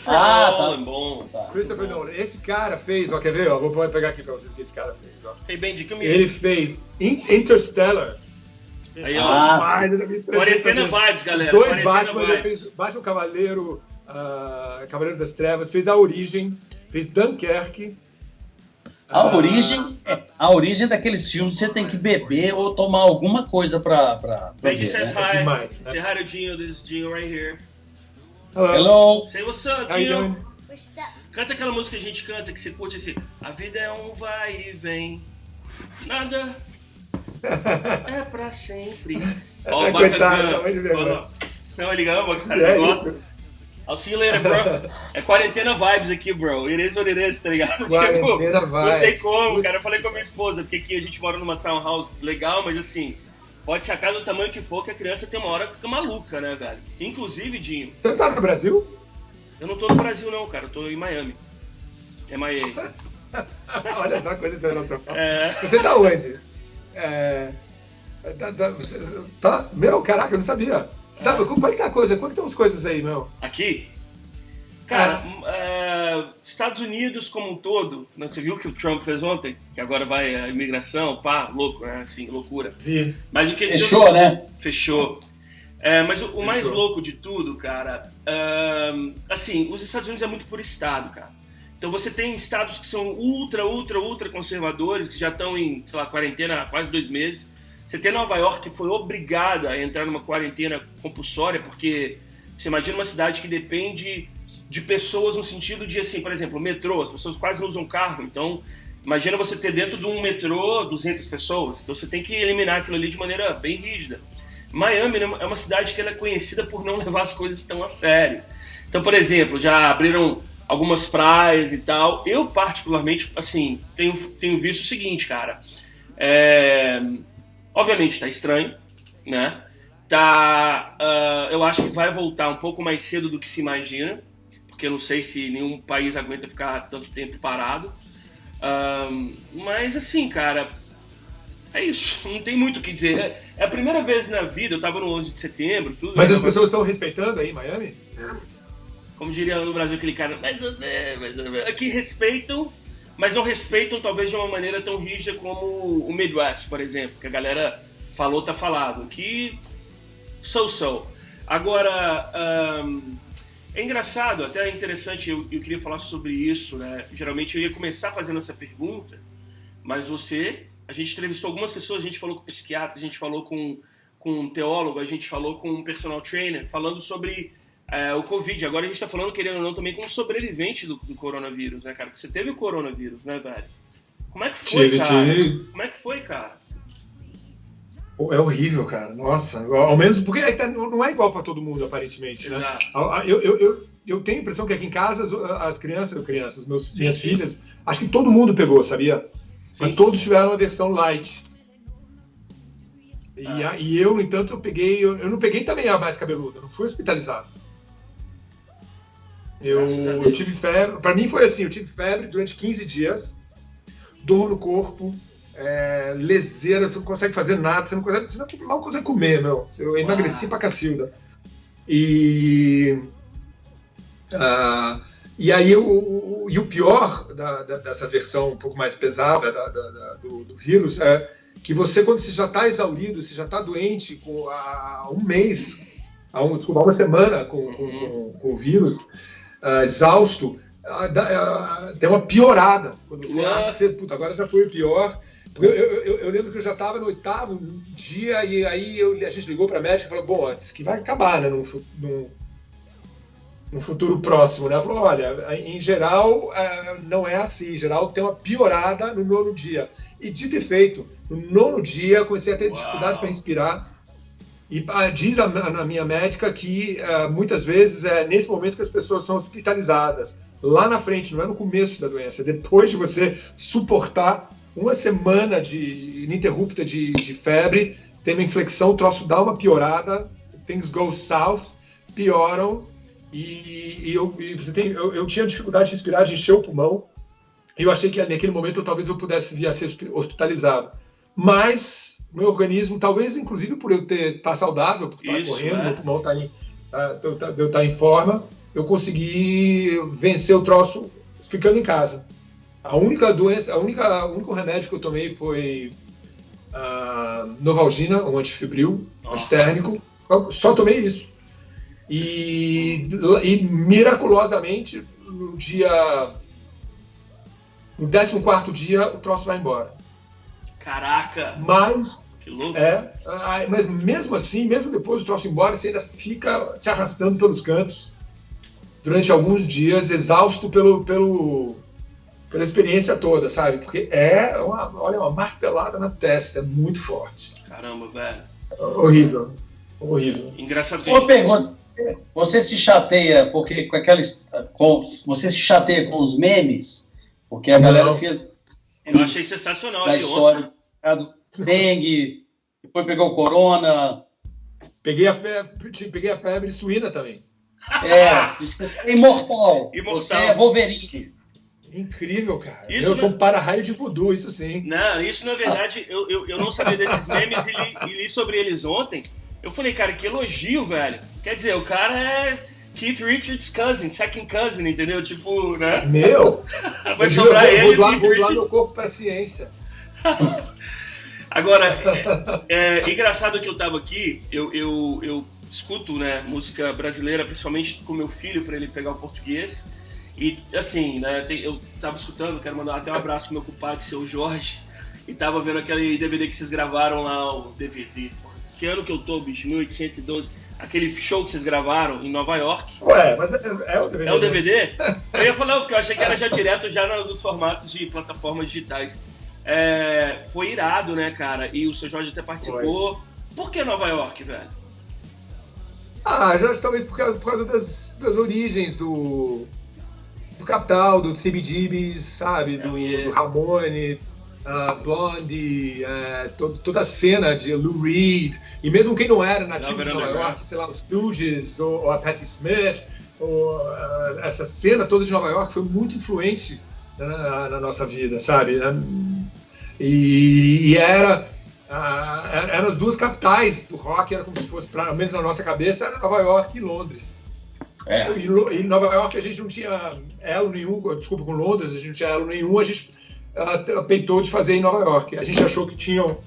Nolan, bom. Tá. Christopher Nolan. Esse cara fez, quer ver? Vou pegar aqui pra vocês o que esse cara fez. Hey, Benji, come Ele fez Interstellar. Aí, Quarentena Vibes, galera. 2 Batman, ele fez Batman Cavaleiro, Cavaleiro das Trevas, fez A Origem, fez Dunkerque. A origem daqueles filmes você tem que beber ou tomar alguma coisa pra Benji ver, says né? hi. Demais, né? Say hi to Gino, this is Gino right here. Hello. Say what's up, How you Gino. doing? Canta aquela música que a gente canta, que você curte assim. A vida é um vai e vem. Nada é pra sempre. Ó, o Coitado, bacana. Não, ele ama, cara. Ele gosta. I'll see you later, bro. É quarentena vibes aqui, bro. It is what it is, tá ligado? Quarentena Não vibes. tem como, cara. Eu falei com a minha esposa, porque aqui a gente mora numa townhouse legal, mas assim, pode ser a casa do tamanho que for, que a criança tem uma hora que fica maluca, né, velho? Inclusive, Dinho. Você tá no Brasil? Eu não tô no Brasil, não, cara. Eu tô em Miami. MIA. Olha só a coisa internacional. Você tá onde? Tá? Meu, caraca, eu não sabia. Como é que tá a coisa? Como é que estão as coisas aí, meu? Aqui? Cara, Estados Unidos como um todo, né, você viu o que o Trump fez ontem? Que agora vai a imigração, louco, né? Assim, loucura. Vi. Mas o que Fechou, né? Fechou. Mas o mais louco de tudo, cara, assim, os Estados Unidos é muito por estado, cara. Então você tem estados que são ultra conservadores, que já estão em, sei lá, quarentena há quase 2 meses. Você tem Nova York que foi obrigada a entrar numa quarentena compulsória, porque você imagina uma cidade que depende de pessoas no sentido de, assim, por exemplo, o metrô, as pessoas quase não usam carro, então imagina você ter dentro de um metrô 200 pessoas, então você tem que eliminar aquilo ali de maneira bem rígida. Miami é uma cidade que ela é conhecida por não levar as coisas tão a sério. Então, por exemplo, já abriram algumas praias e tal. Eu, particularmente, assim, tenho visto o seguinte, cara. Obviamente tá estranho, né? Eu acho que vai voltar um pouco mais cedo do que se imagina, porque eu não sei se nenhum país aguenta ficar tanto tempo parado. Mas assim, cara, é isso, não tem muito o que dizer. É a primeira vez na vida, eu tava no 11 de setembro, tudo. Mas as pessoas estão respeitando aí em Miami? Como diria no Brasil aquele cara, mas aqui respeitam, mas não respeitam talvez de uma maneira tão rígida como o Midwest, por exemplo, que a galera falou, tá falado. Aqui, so. Agora, é engraçado, até é interessante, eu queria falar sobre isso, né? Geralmente eu ia começar fazendo essa pergunta, mas a gente entrevistou algumas pessoas, a gente falou com psiquiatra, a gente falou com um teólogo, a gente falou com um personal trainer, falando sobre o Covid. Agora a gente tá falando, querendo ou não, também com um sobrevivente do coronavírus, né, cara? Porque você teve o coronavírus, né, velho? Como é que foi, cara? Como é que foi, cara? É horrível, cara. Nossa, ao menos porque não é igual para todo mundo, aparentemente, né? Eu tenho a impressão que aqui em casa as crianças, minhas filhas, acho que todo mundo pegou, sabia? Mas todos tiveram a versão light. E eu, no entanto, eu não peguei também a mais cabeluda, não fui hospitalizado. Eu tive febre, para mim foi assim, eu tive febre durante 15 dias, dor no corpo, leseira, você não consegue fazer nada, você mal consegue comer, meu. Eu emagreci pra cacilda. E aí o pior dessa versão um pouco mais pesada do vírus é que você, quando você já está exaurido, você já está doente há um mês, há uma semana com o vírus, exausto, tem uma piorada. Quando você acha que agora já foi o pior. Eu lembro que eu já estava no 8º dia e aí a gente ligou para a médica e falou, bom, isso que vai acabar, né, no futuro próximo, né? Ela falou, olha, em geral não é assim, em geral tem uma piorada no 9º dia. E dito e feito, no 9º dia eu comecei a ter dificuldade para respirar. E diz a minha médica que muitas vezes é nesse momento que as pessoas são hospitalizadas. Lá na frente, não é no começo da doença, depois de você suportar uma semana ininterrupta de febre, tem uma inflexão, o troço dá uma piorada, things go south, pioram, e eu tinha dificuldade de respirar, de encher o pulmão, e eu achei que naquele momento talvez eu pudesse vir a ser hospitalizado. Mas meu organismo, talvez inclusive por eu estar saudável, por estar correndo, meu pulmão estar em forma, eu consegui vencer o troço ficando em casa. A única doença, o único remédio que eu tomei foi Novalgina, um antifibril, antitérmico. Só tomei isso. E miraculosamente, no 14º dia, o troço vai embora. Caraca! Mas, que louco! Mas mesmo assim, mesmo depois do troço ir embora, você ainda fica se arrastando pelos cantos durante alguns dias, exausto pela experiência toda, sabe? Porque uma martelada na testa, é muito forte. Caramba, velho. Horrível. Engraçado que Uma pergunta. Você se chateia você se chateia com os memes? Porque a galera fez eu achei sensacional da história do dengue, depois pegou o corona. Peguei a febre suína também. Diz que é imortal. Você é Wolverine. Incrível, cara. Eu sou um para-raio de voodoo, isso sim. Não, isso na verdade, eu não sabia desses memes e li sobre eles ontem. Eu falei, cara, que elogio, velho. Quer dizer, o cara é Keith Richards' cousin, second cousin, entendeu? Tipo, né? Meu! Vai sobrar ele. Vou doar meu corpo pra ciência. Agora, engraçado que eu tava aqui, eu escuto, né, música brasileira, principalmente com meu filho, pra ele pegar o português. E, assim, né, eu tava escutando, quero mandar até um abraço pro meu compadre, seu Jorge, e tava vendo aquele DVD que vocês gravaram lá, o DVD. Que ano que eu tô, bicho? 1812. Aquele show que vocês gravaram em Nova York. Ué, mas é o DVD. É o DVD? Eu ia falar, porque eu achei que era já direto nos formatos de plataformas digitais. Foi irado, né, cara? E o seu Jorge até participou. Por que Nova York, velho? Já talvez por causa das origens do Capital, do CBGBs, sabe? Do Ramone, Blondie, toda a cena de Lou Reed, e mesmo quem não era nativo de Nova York, sei lá, os Stooges, ou a Patti Smith, essa cena toda de Nova York foi muito influente na nossa vida, sabe? E eram as duas capitais do rock, era como se fosse, pelo menos na nossa cabeça, era Nova York e Londres. E em Nova York a gente não tinha elo nenhum, desculpa, com Londres a gente não tinha elo nenhum, a gente peitou de fazer em Nova York. A gente achou que tinham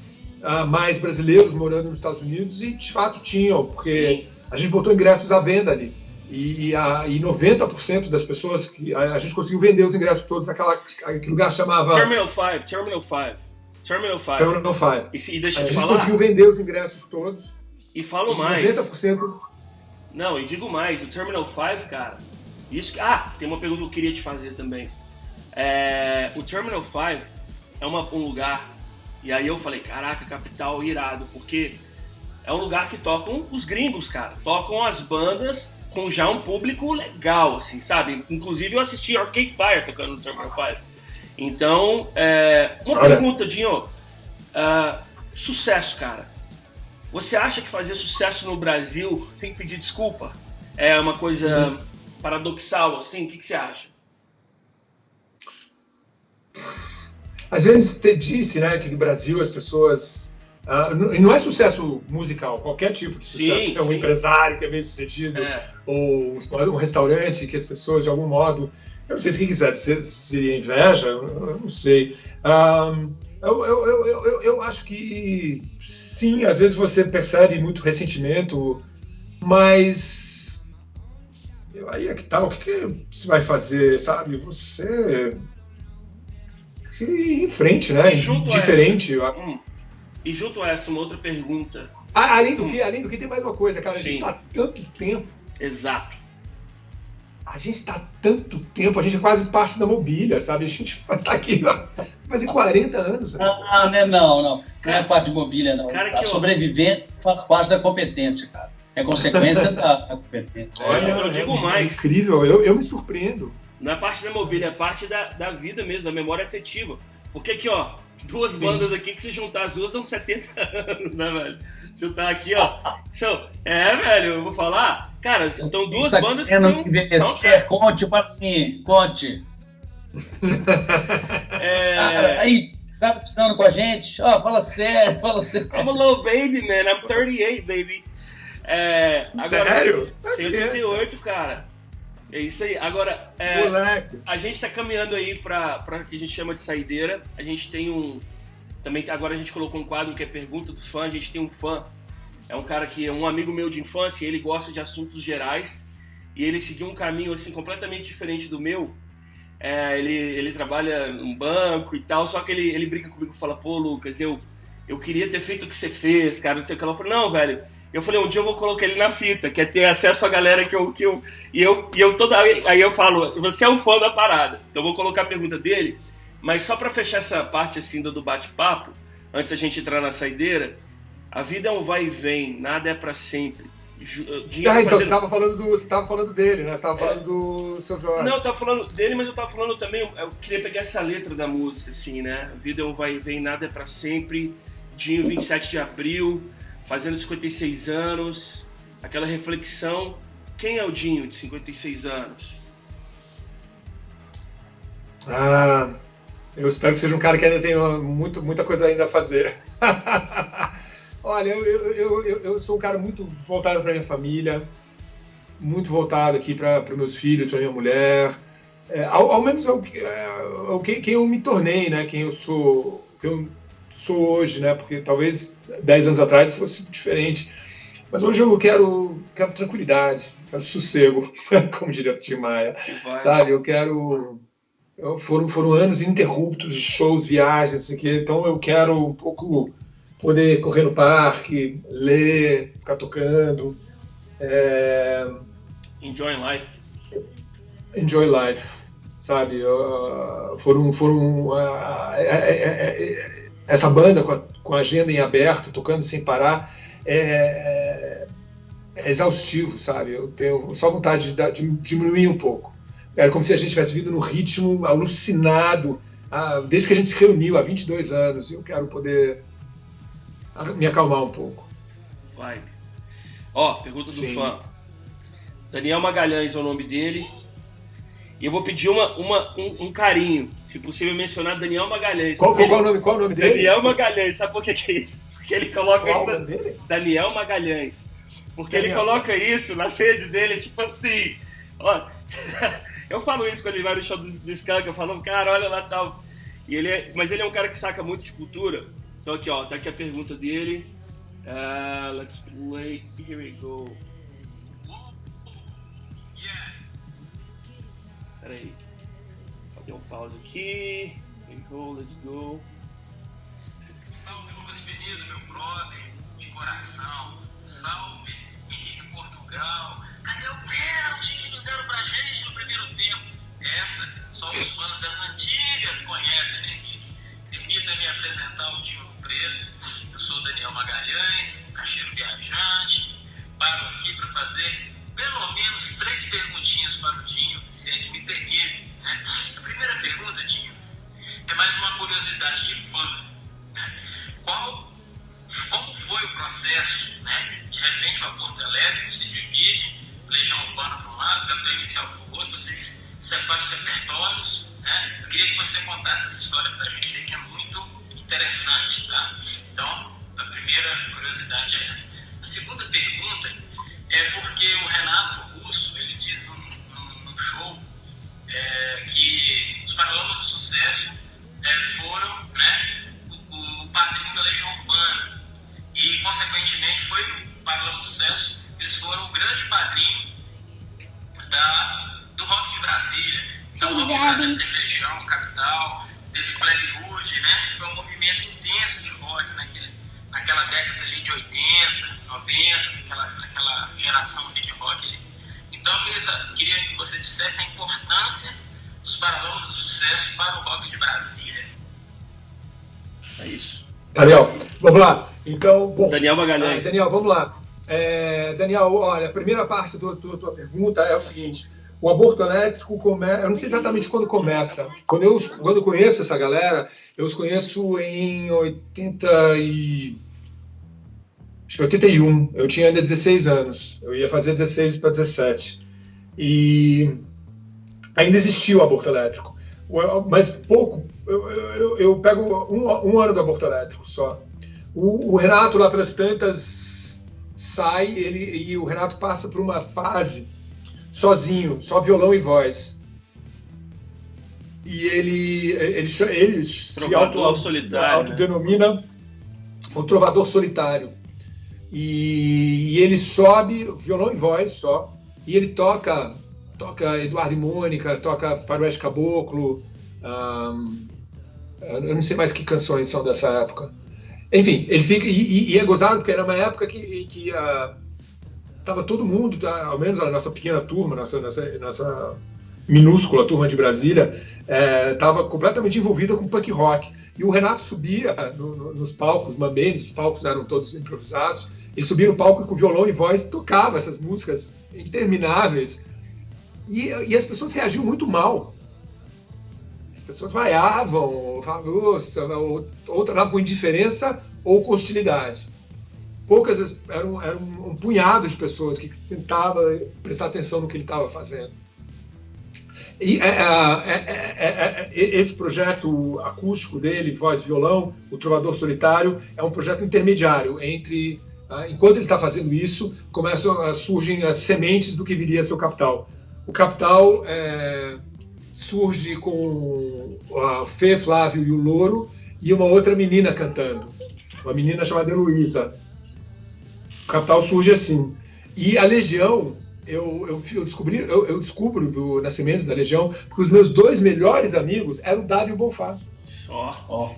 mais brasileiros morando nos Estados Unidos, e de fato tinham, porque a gente botou ingressos à venda ali. E 90% das pessoas, a gente conseguiu vender os ingressos todos naquele lugar que chamava... Terminal 5. E deixa eu te falar... A gente conseguiu vender os ingressos todos. E falo mais. 90%... Não, e digo mais, o Terminal 5, cara... tem uma pergunta que eu queria te fazer também. O Terminal 5 é um lugar... E aí eu falei, caraca, capital irado, porque é um lugar que tocam os gringos, cara. Tocam as bandas com já um público legal, assim, sabe? Inclusive eu assisti Arcade Fire tocando no Terminal 5. Então, uma pergunta, Dinho. Sucesso, cara. Você acha que fazer sucesso no Brasil tem que pedir desculpa? É uma coisa paradoxal, assim? O que você acha? Às vezes te disse, né, que no Brasil as pessoas... não é sucesso musical, qualquer tipo de sucesso. Sim, é um empresário que é bem sucedido, ou um restaurante que as pessoas, de algum modo... Eu não sei se quem quiser se inveja, eu não sei. Eu acho que sim, às vezes você percebe muito ressentimento, mas aí é que tal, o que você vai fazer, sabe? Você ir em frente, né? Diferente. E junto a essa, uma outra pergunta. Além do que tem mais uma coisa, cara, a gente está há tanto tempo. Exato. A gente está há tanto tempo, a gente é quase parte da mobília, sabe? A gente está aqui faz 40 anos. Não é parte de mobília, não. Cara, a sobrevivência faz parte da competência, cara. É consequência da competência. Olha, eu digo mais. Incrível, eu me surpreendo. Não é parte da mobília, é parte da vida mesmo, da memória afetiva. Porque aqui, ó, duas bandas aqui que se juntar as duas dão 70 anos, né, velho? Juntar aqui, ó. Velho, eu vou falar. Cara, então duas bandas que são... Conte para mim, conte. Aí, tá tirando com a gente? Fala sério. I'm a little baby, man. I'm 38, baby. Agora, sério? Tenho 38, cara. É isso aí. Agora, a gente tá caminhando aí pra que a gente chama de saideira. A gente tem também agora a gente colocou um quadro que é Pergunta do Fã. A gente tem um fã. É um cara que é um amigo meu de infância, ele gosta de assuntos gerais e ele seguiu um caminho assim completamente diferente do meu. Ele trabalha num banco e tal, só que ele brinca comigo e fala, pô, Lucas, eu queria ter feito o que você fez, cara, não sei o que. Ela falou, não, velho, eu falei, um dia eu vou colocar ele na fita, que é ter acesso à galera que eu aí eu falo, você é um fã da parada, então eu vou colocar a pergunta dele, mas só pra fechar essa parte assim do bate-papo, antes da gente entrar na saideira. A vida é um vai e vem, nada é pra sempre. Então você tava falando dele, né? Você tava falando do Seu Jorge. Não, eu tava falando dele, mas eu tava falando também, eu queria pegar essa letra da música, assim, né? A vida é um vai e vem, nada é pra sempre. Dinho, 27 de abril, fazendo 56 anos. Aquela reflexão, quem é o Dinho de 56 anos? Eu espero que seja um cara que ainda tenha muita coisa ainda a fazer. Olha, eu sou um cara muito voltado para minha família, muito voltado aqui para meus filhos, para minha mulher, ao menos quem eu me tornei, né? Quem eu sou hoje, né? Porque talvez 10 anos atrás fosse diferente, mas hoje eu quero tranquilidade, quero sossego, como diria o Tim Maia, sabe? Foram anos ininterruptos de shows, viagens, assim, então eu quero um pouco poder correr no parque, ler, ficar tocando. Enjoy life. Enjoy life, sabe? Essa banda com a agenda em aberto, tocando sem parar, é exaustivo, sabe? Eu tenho só vontade de diminuir um pouco. Era como se a gente tivesse vindo num ritmo alucinado, desde que a gente se reuniu há 22 anos, e eu quero poder me acalmar um pouco. Vai. Ó, pergunta do fã. Daniel Magalhães é o nome dele. E eu vou pedir um carinho, se possível mencionar Daniel Magalhães. Qual o nome dele? Daniel Magalhães, sabe por que é isso? Porque ele coloca Qual isso. o nome dele? Daniel Magalhães. Porque Daniel. ele coloca isso nas redes dele, tipo assim. Ó, eu falo isso quando ele vai no show do Skank, eu falo, cara, olha lá tal. Mas ele é um cara que saca muito de cultura. Então aqui, ó, tá aqui a pergunta dele. Let's play. Here we go. Peraí. Só deu um pause aqui. Here we go, let's go. Salve Lucas Penido, meu brother, de coração. Salve Henrique Portugal. Cadê o pênalti que nos deram pra gente no primeiro tempo? Essa só os fãs das antigas conhecem, né, Henrique? Permita-me apresentar o time do Preto. Eu sou o Daniel Magalhães, caixeiro viajante. Paro aqui para fazer pelo menos 3 perguntinhas para o Dinho, se é que me permite, né? A primeira pergunta, Dinho, é mais uma curiosidade de fã, né? Como foi o processo, né? De repente o aborto elétrico se divide, Legião Urbana para um lado, Capitão Inicial para o outro, vocês separam os repertórios, né? Eu queria que você contasse essa história para a gente aí, que é muito interessante, tá? Então, a primeira curiosidade é essa. A segunda pergunta é porque o Renato Russo, ele diz num show que os Paralamas do Sucesso foram, né, o padrinho da Legião Urbana e, consequentemente, foi o Paralamas do Sucesso, eles foram o grande padrinho do rock de Brasília. Então, o rock de Brasília teve Legião, Capital, teve Plebe Hood, né? Foi um movimento intenso de rock naquela década ali de 80, 90, naquela geração ali de rock ali. Então eu queria que você dissesse a importância dos Paralamas do Sucesso para o rock de Brasília. É isso. Daniel, vamos lá. Então, bom, Daniel Magalhães. Daniel, vamos lá. Daniel, olha, a primeira parte da tua pergunta é o seguinte: o aborto elétrico começa. Eu não sei exatamente quando começa. Quando eu conheço essa galera, eu os conheço em 81. Eu tinha ainda 16 anos. Eu ia fazer 16 para 17. E ainda existia o aborto elétrico. Mas pouco. Eu pego um ano do aborto elétrico só. O Renato, lá pelas tantas, sai e o Renato passa por uma fase sozinho, só violão e voz. E ele se autodenomina o trovador solitário. E ele sobe violão e voz só, e ele toca Eduardo e Mônica, toca Faroeste Caboclo, eu não sei mais que canções são dessa época. Enfim, ele fica, e é gozado porque era uma época que tava todo mundo, ao menos a nossa pequena turma, nossa minúscula turma de Brasília, estava completamente envolvida com punk rock. E o Renato subia nos palcos mambembes, os palcos eram todos improvisados, ele subia no palco e com violão e voz tocava essas músicas intermináveis. E as pessoas reagiam muito mal. As pessoas vaiavam, falavam, ou tratavam com indiferença ou com hostilidade. Poucas, eram um punhado de pessoas que tentavam prestar atenção no que ele estava fazendo. E esse projeto acústico dele, voz e violão, o Trovador Solitário, é um projeto intermediário entre... enquanto ele está fazendo isso, surgem as sementes do que viria a ser o Capital. O Capital surge com a Fê, Flávio e o Louro e uma outra menina cantando, uma menina chamada Heloísa. O Capital surge assim. E a Legião, eu descubro do nascimento da Legião, porque os meus 2 melhores amigos eram o Dado e o Bonfá.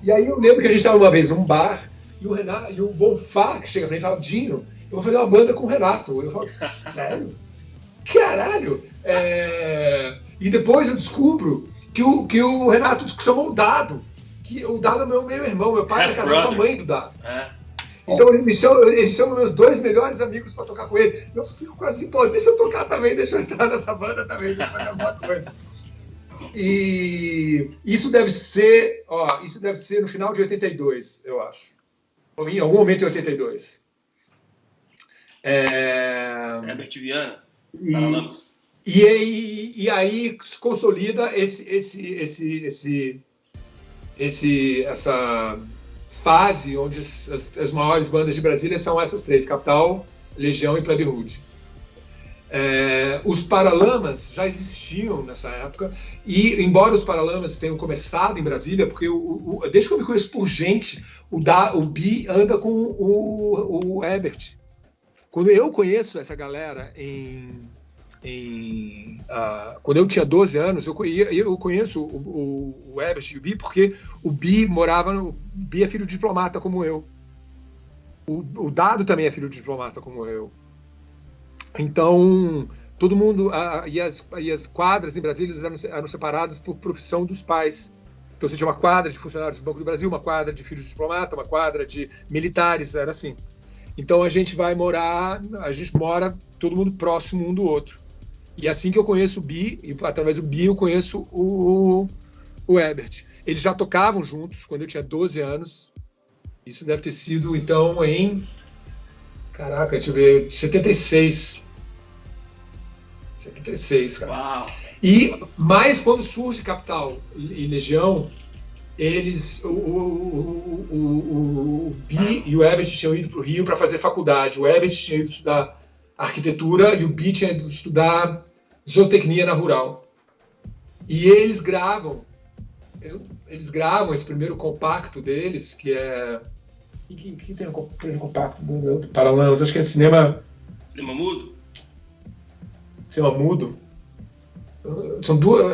E aí eu lembro que a gente estava uma vez num bar e o Bonfá que chega pra mim e fala: Dinho, eu vou fazer uma banda com o Renato. Eu falo: sério? Caralho! E depois eu descubro que o Renato chamou o Dado, que o Dado é meu irmão, meu pai era casado com a mãe do Dado. Então eles são meus 2 melhores amigos para tocar com ele. Eu fico quase assim, pô, deixa eu tocar também, deixa eu entrar nessa banda também, deixa eu fazer alguma coisa. E isso deve ser no final de 82, eu acho. Ou em algum momento em 82. Herbert Viana. E aí se consolida essa fase onde as maiores bandas de Brasília são essas 3, Capital, Legião e Plebe Rude. Os Paralamas já existiam nessa época, e embora os Paralamas tenham começado em Brasília, porque desde que eu me conheço por gente, o Bi anda com o Herbert. Quando eu conheço essa galera quando eu tinha 12 anos, eu conheço o Herbert e o Bi, porque o Bi o Bi é filho de diplomata como eu. O Dado também é filho de diplomata como eu. Então, todo mundo... E as quadras em Brasília eram separadas por profissão dos pais. Então, você tinha uma quadra de funcionários do Banco do Brasil, uma quadra de filhos de diplomata, uma quadra de militares, era assim. Então, a gente mora todo mundo próximo um do outro. E assim que eu conheço o Bi, e através do Bi eu conheço o Herbert. Eles já tocavam juntos quando eu tinha 12 anos. Isso deve ter sido, então, em... Caraca, deixa eu ver... 76. 76, cara. Uau. Mas quando surge Capital e Legião, o Bi e o Herbert tinham ido para o Rio para fazer faculdade. O Herbert tinha ido estudar arquitetura e o Bi tinha ido estudar zootecnia na Rural. E eles gravam esse primeiro compacto deles, que é... que tem um compacto do Paralamas? Acho que é Cinema Mudo? Cinema Mudo. São duas...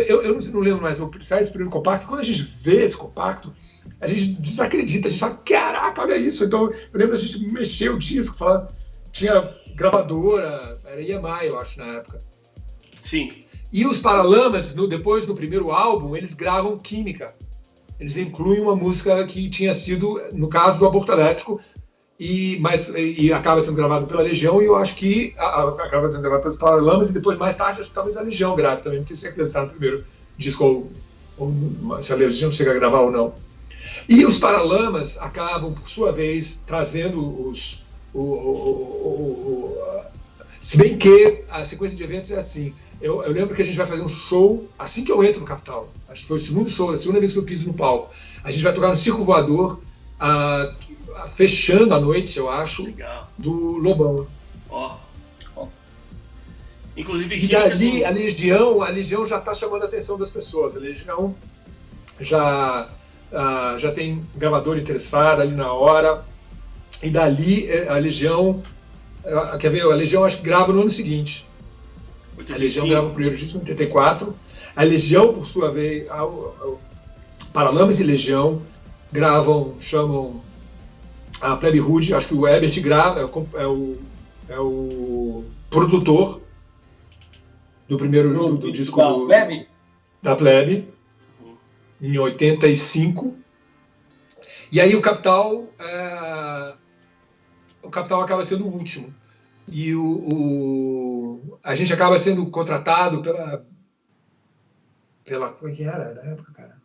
Eu não lembro mais. Sai esse primeiro compacto. Quando a gente vê esse compacto, a gente desacredita. A gente fala, caraca, olha isso. Então, eu lembro da gente mexer o disco, tinha gravadora, era EMI, eu acho, na época. Sim. E os Paralamas, depois no primeiro álbum, eles gravam Química. Eles incluem uma música que tinha sido, no caso do Aborto Elétrico, e acaba sendo gravado pela Legião, e eu acho que acaba sendo gravado pelos Paralamas, e depois, mais tarde, talvez a Legião grave também, não tenho certeza se está no primeiro disco, ou se a Legião chega a gravar ou não. E os Paralamas acabam, por sua vez, trazendo se bem que a sequência de eventos é assim. Eu lembro que a gente vai fazer um show assim que eu entro no Capital. Acho que foi o segundo show, a segunda vez que eu piso no palco. A gente vai tocar no Circo Voador, fechando a noite, eu acho, legal, do Lobão. Ó. Inclusive, e dali a Legião já está chamando a atenção das pessoas. A Legião já tem gravador interessado ali na hora. E dali a Legião... Quer ver? A Legião acho que grava no ano seguinte. 85. A Legião grava o primeiro disco em 84. A Legião, por sua vez, Paralamas e Legião chamam a Plebe Rude. Acho que o Herbert grava, é o produtor do primeiro do disco da Plebe, em 85. E aí o Capital acaba sendo o último. E a gente acaba sendo contratado pela como é que era na época, cara?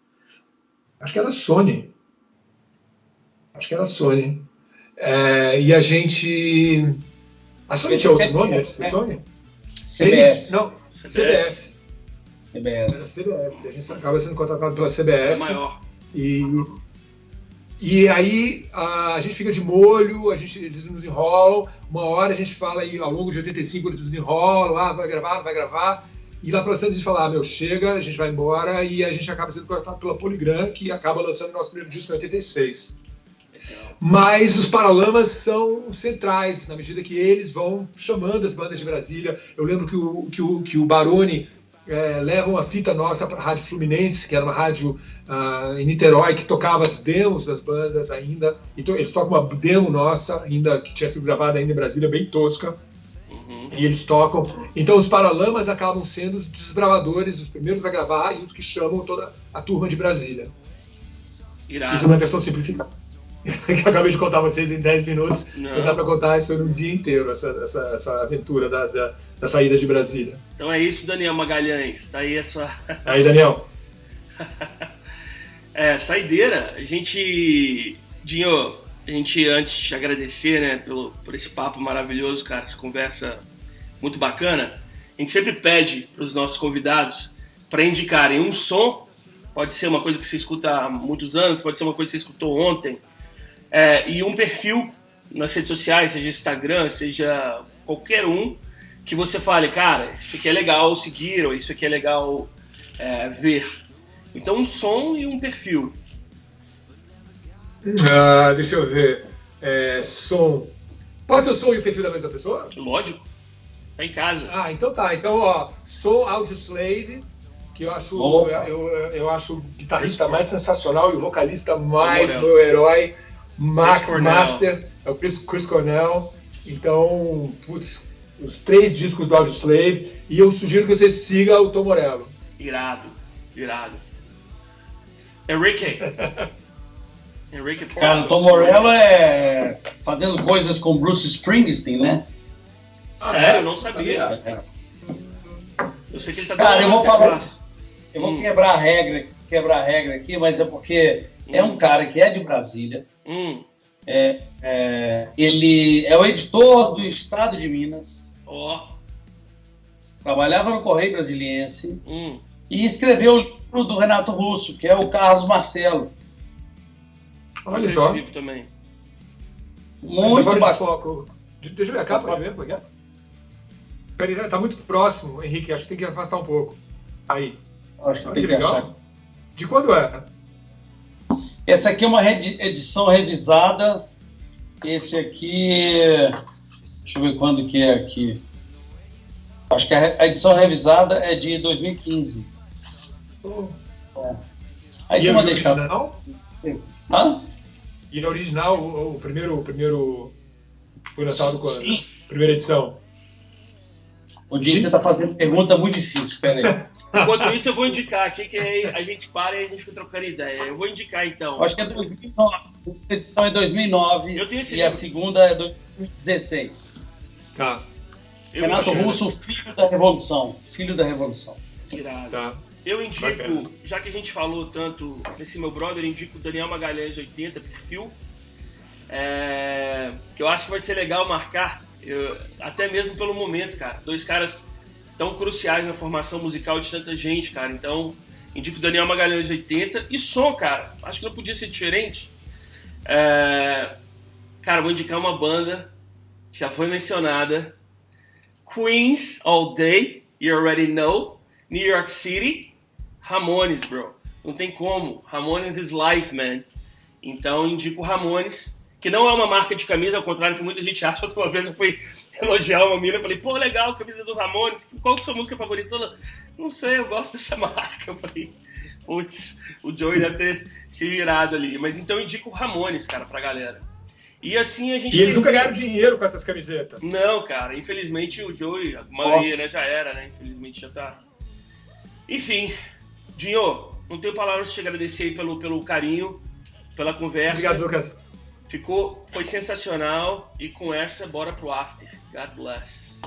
Acho que era Sony. E a gente... A Sony tinha outro nome antes da Sony? CBS. Não, CBS. Era CBS. A gente acaba sendo contratado pela CBS. É maior. E aí a gente fica de molho, eles nos enrolam, uma hora a gente fala aí, ao longo de 85 eles nos enrolam, vai gravar, e lá pelas tantas a gente fala, chega, a gente vai embora, e a gente acaba sendo contratado pela Polygram, que acaba lançando o nosso primeiro disco em 86. Mas os Paralamas são centrais, na medida que eles vão chamando as bandas de Brasília. Eu lembro que o Baroni leva uma fita nossa para a Rádio Fluminense, que era uma rádio em Niterói, que tocava as demos das bandas ainda. Então, eles tocam uma demo nossa, ainda que tinha sido gravada ainda em Brasília, bem tosca. Uhum. E eles tocam. Então, os Paralamas acabam sendo os desbravadores, os primeiros a gravar e os que chamam toda a turma de Brasília. Irado. Isso é uma versão simplificada. que eu acabei de contar a vocês em 10 minutos, Não. não dá para contar isso num dia inteiro, essa aventura da saída de Brasília. Então é isso, Daniel Magalhães. Tá aí essa Aí, Daniel. saideira. Dinho, a gente, antes de te agradecer, né, por esse papo maravilhoso, cara, essa conversa muito bacana, a gente sempre pede para os nossos convidados para indicarem um som, pode ser uma coisa que você escuta há muitos anos, pode ser uma coisa que você escutou ontem, e um perfil nas redes sociais, seja Instagram, seja qualquer um, que você fale, cara, isso aqui é legal seguir, ou isso aqui é legal ver. Então um som e um perfil. Deixa eu ver. Som. Pode ser o som e o perfil da mesma pessoa? Lógico. Tá em casa. Então tá. Então, ó, som Audioslave, que eu acho, eu acho o guitarrista mais sensacional e o vocalista mais meu herói, Max Master, é o Chris Cornell. Então, putz, os 3 discos do Audioslave, e eu sugiro que você siga o Tom Morello. Irado. Enrique Cara, o Tom Morello é fazendo coisas com Bruce Springsteen, né? Sério, eu não sabia. Eu sei que ele tá Cara, eu vou falar. classe. Eu vou quebrar a regra aqui, mas é porque é um cara que é de Brasília. Ele é o editor do Estado de Minas. Trabalhava no Correio Brasiliense. E escreveu o livro do Renato Russo, que é o Carlos Marcelo. Olha só. Também. Muito bacana. Foco. Deixa eu ver a capa, deixa eu ver como é que é. Peraí, tá muito próximo, Henrique, acho que tem que afastar um pouco. Aí. Acho que Olha tem que que legal. achar. De quando é? Essa aqui é uma edição revisada. Esse aqui... Deixa eu ver quando que é aqui. Acho que a edição revisada é de 2015. Aí E tem uma é deixada. original? E é original, o primeiro foi lançado quando? Sim. Primeira edição. O dia você está fazendo pergunta muito difícil, espera aí. Enquanto isso, eu vou indicar aqui, que aí a gente para e a gente fica trocando ideia. Eu vou indicar, então. Acho que é 2009. A edição é 2009 Eu tenho esse e a livro. segunda é 2016. Tá. Renato Russo, filho da Revolução. Filho da Revolução. Irado. Tá. Eu indico, Bacana. já que a gente falou tanto nesse meu brother, eu indico o Daniel Magalhães 80, perfil. Que eu acho que vai ser legal marcar, até mesmo pelo momento, cara. 2 caras tão cruciais na formação musical de tanta gente, cara. Então, indico o Daniel Magalhães 80. E som, cara, acho que não podia ser diferente. Cara, vou indicar uma banda que já foi mencionada. Queens All Day, You Already Know. New York City, Ramones, bro. Não tem como. Ramones is life, man. Então indico Ramones, que não é uma marca de camisa, ao contrário do que muita gente acha. Outra vez eu fui elogiar uma mina, eu falei, pô, legal, camisa do Ramones. Qual que é a sua música favorita? Ela, não sei, eu gosto dessa marca. Eu falei, putz, o Joey deve ter se virado ali. Mas então indico Ramones, cara, pra galera. E assim a gente... E eles nunca ganharam dinheiro com essas camisetas. Não, cara, infelizmente o Joey, a maioria, né, já era, né? Infelizmente já tá... Enfim, Dinho, não tenho palavras para te agradecer aí pelo carinho, pela conversa. Obrigado, Lucas. Foi sensacional, e com essa, bora pro after. God bless.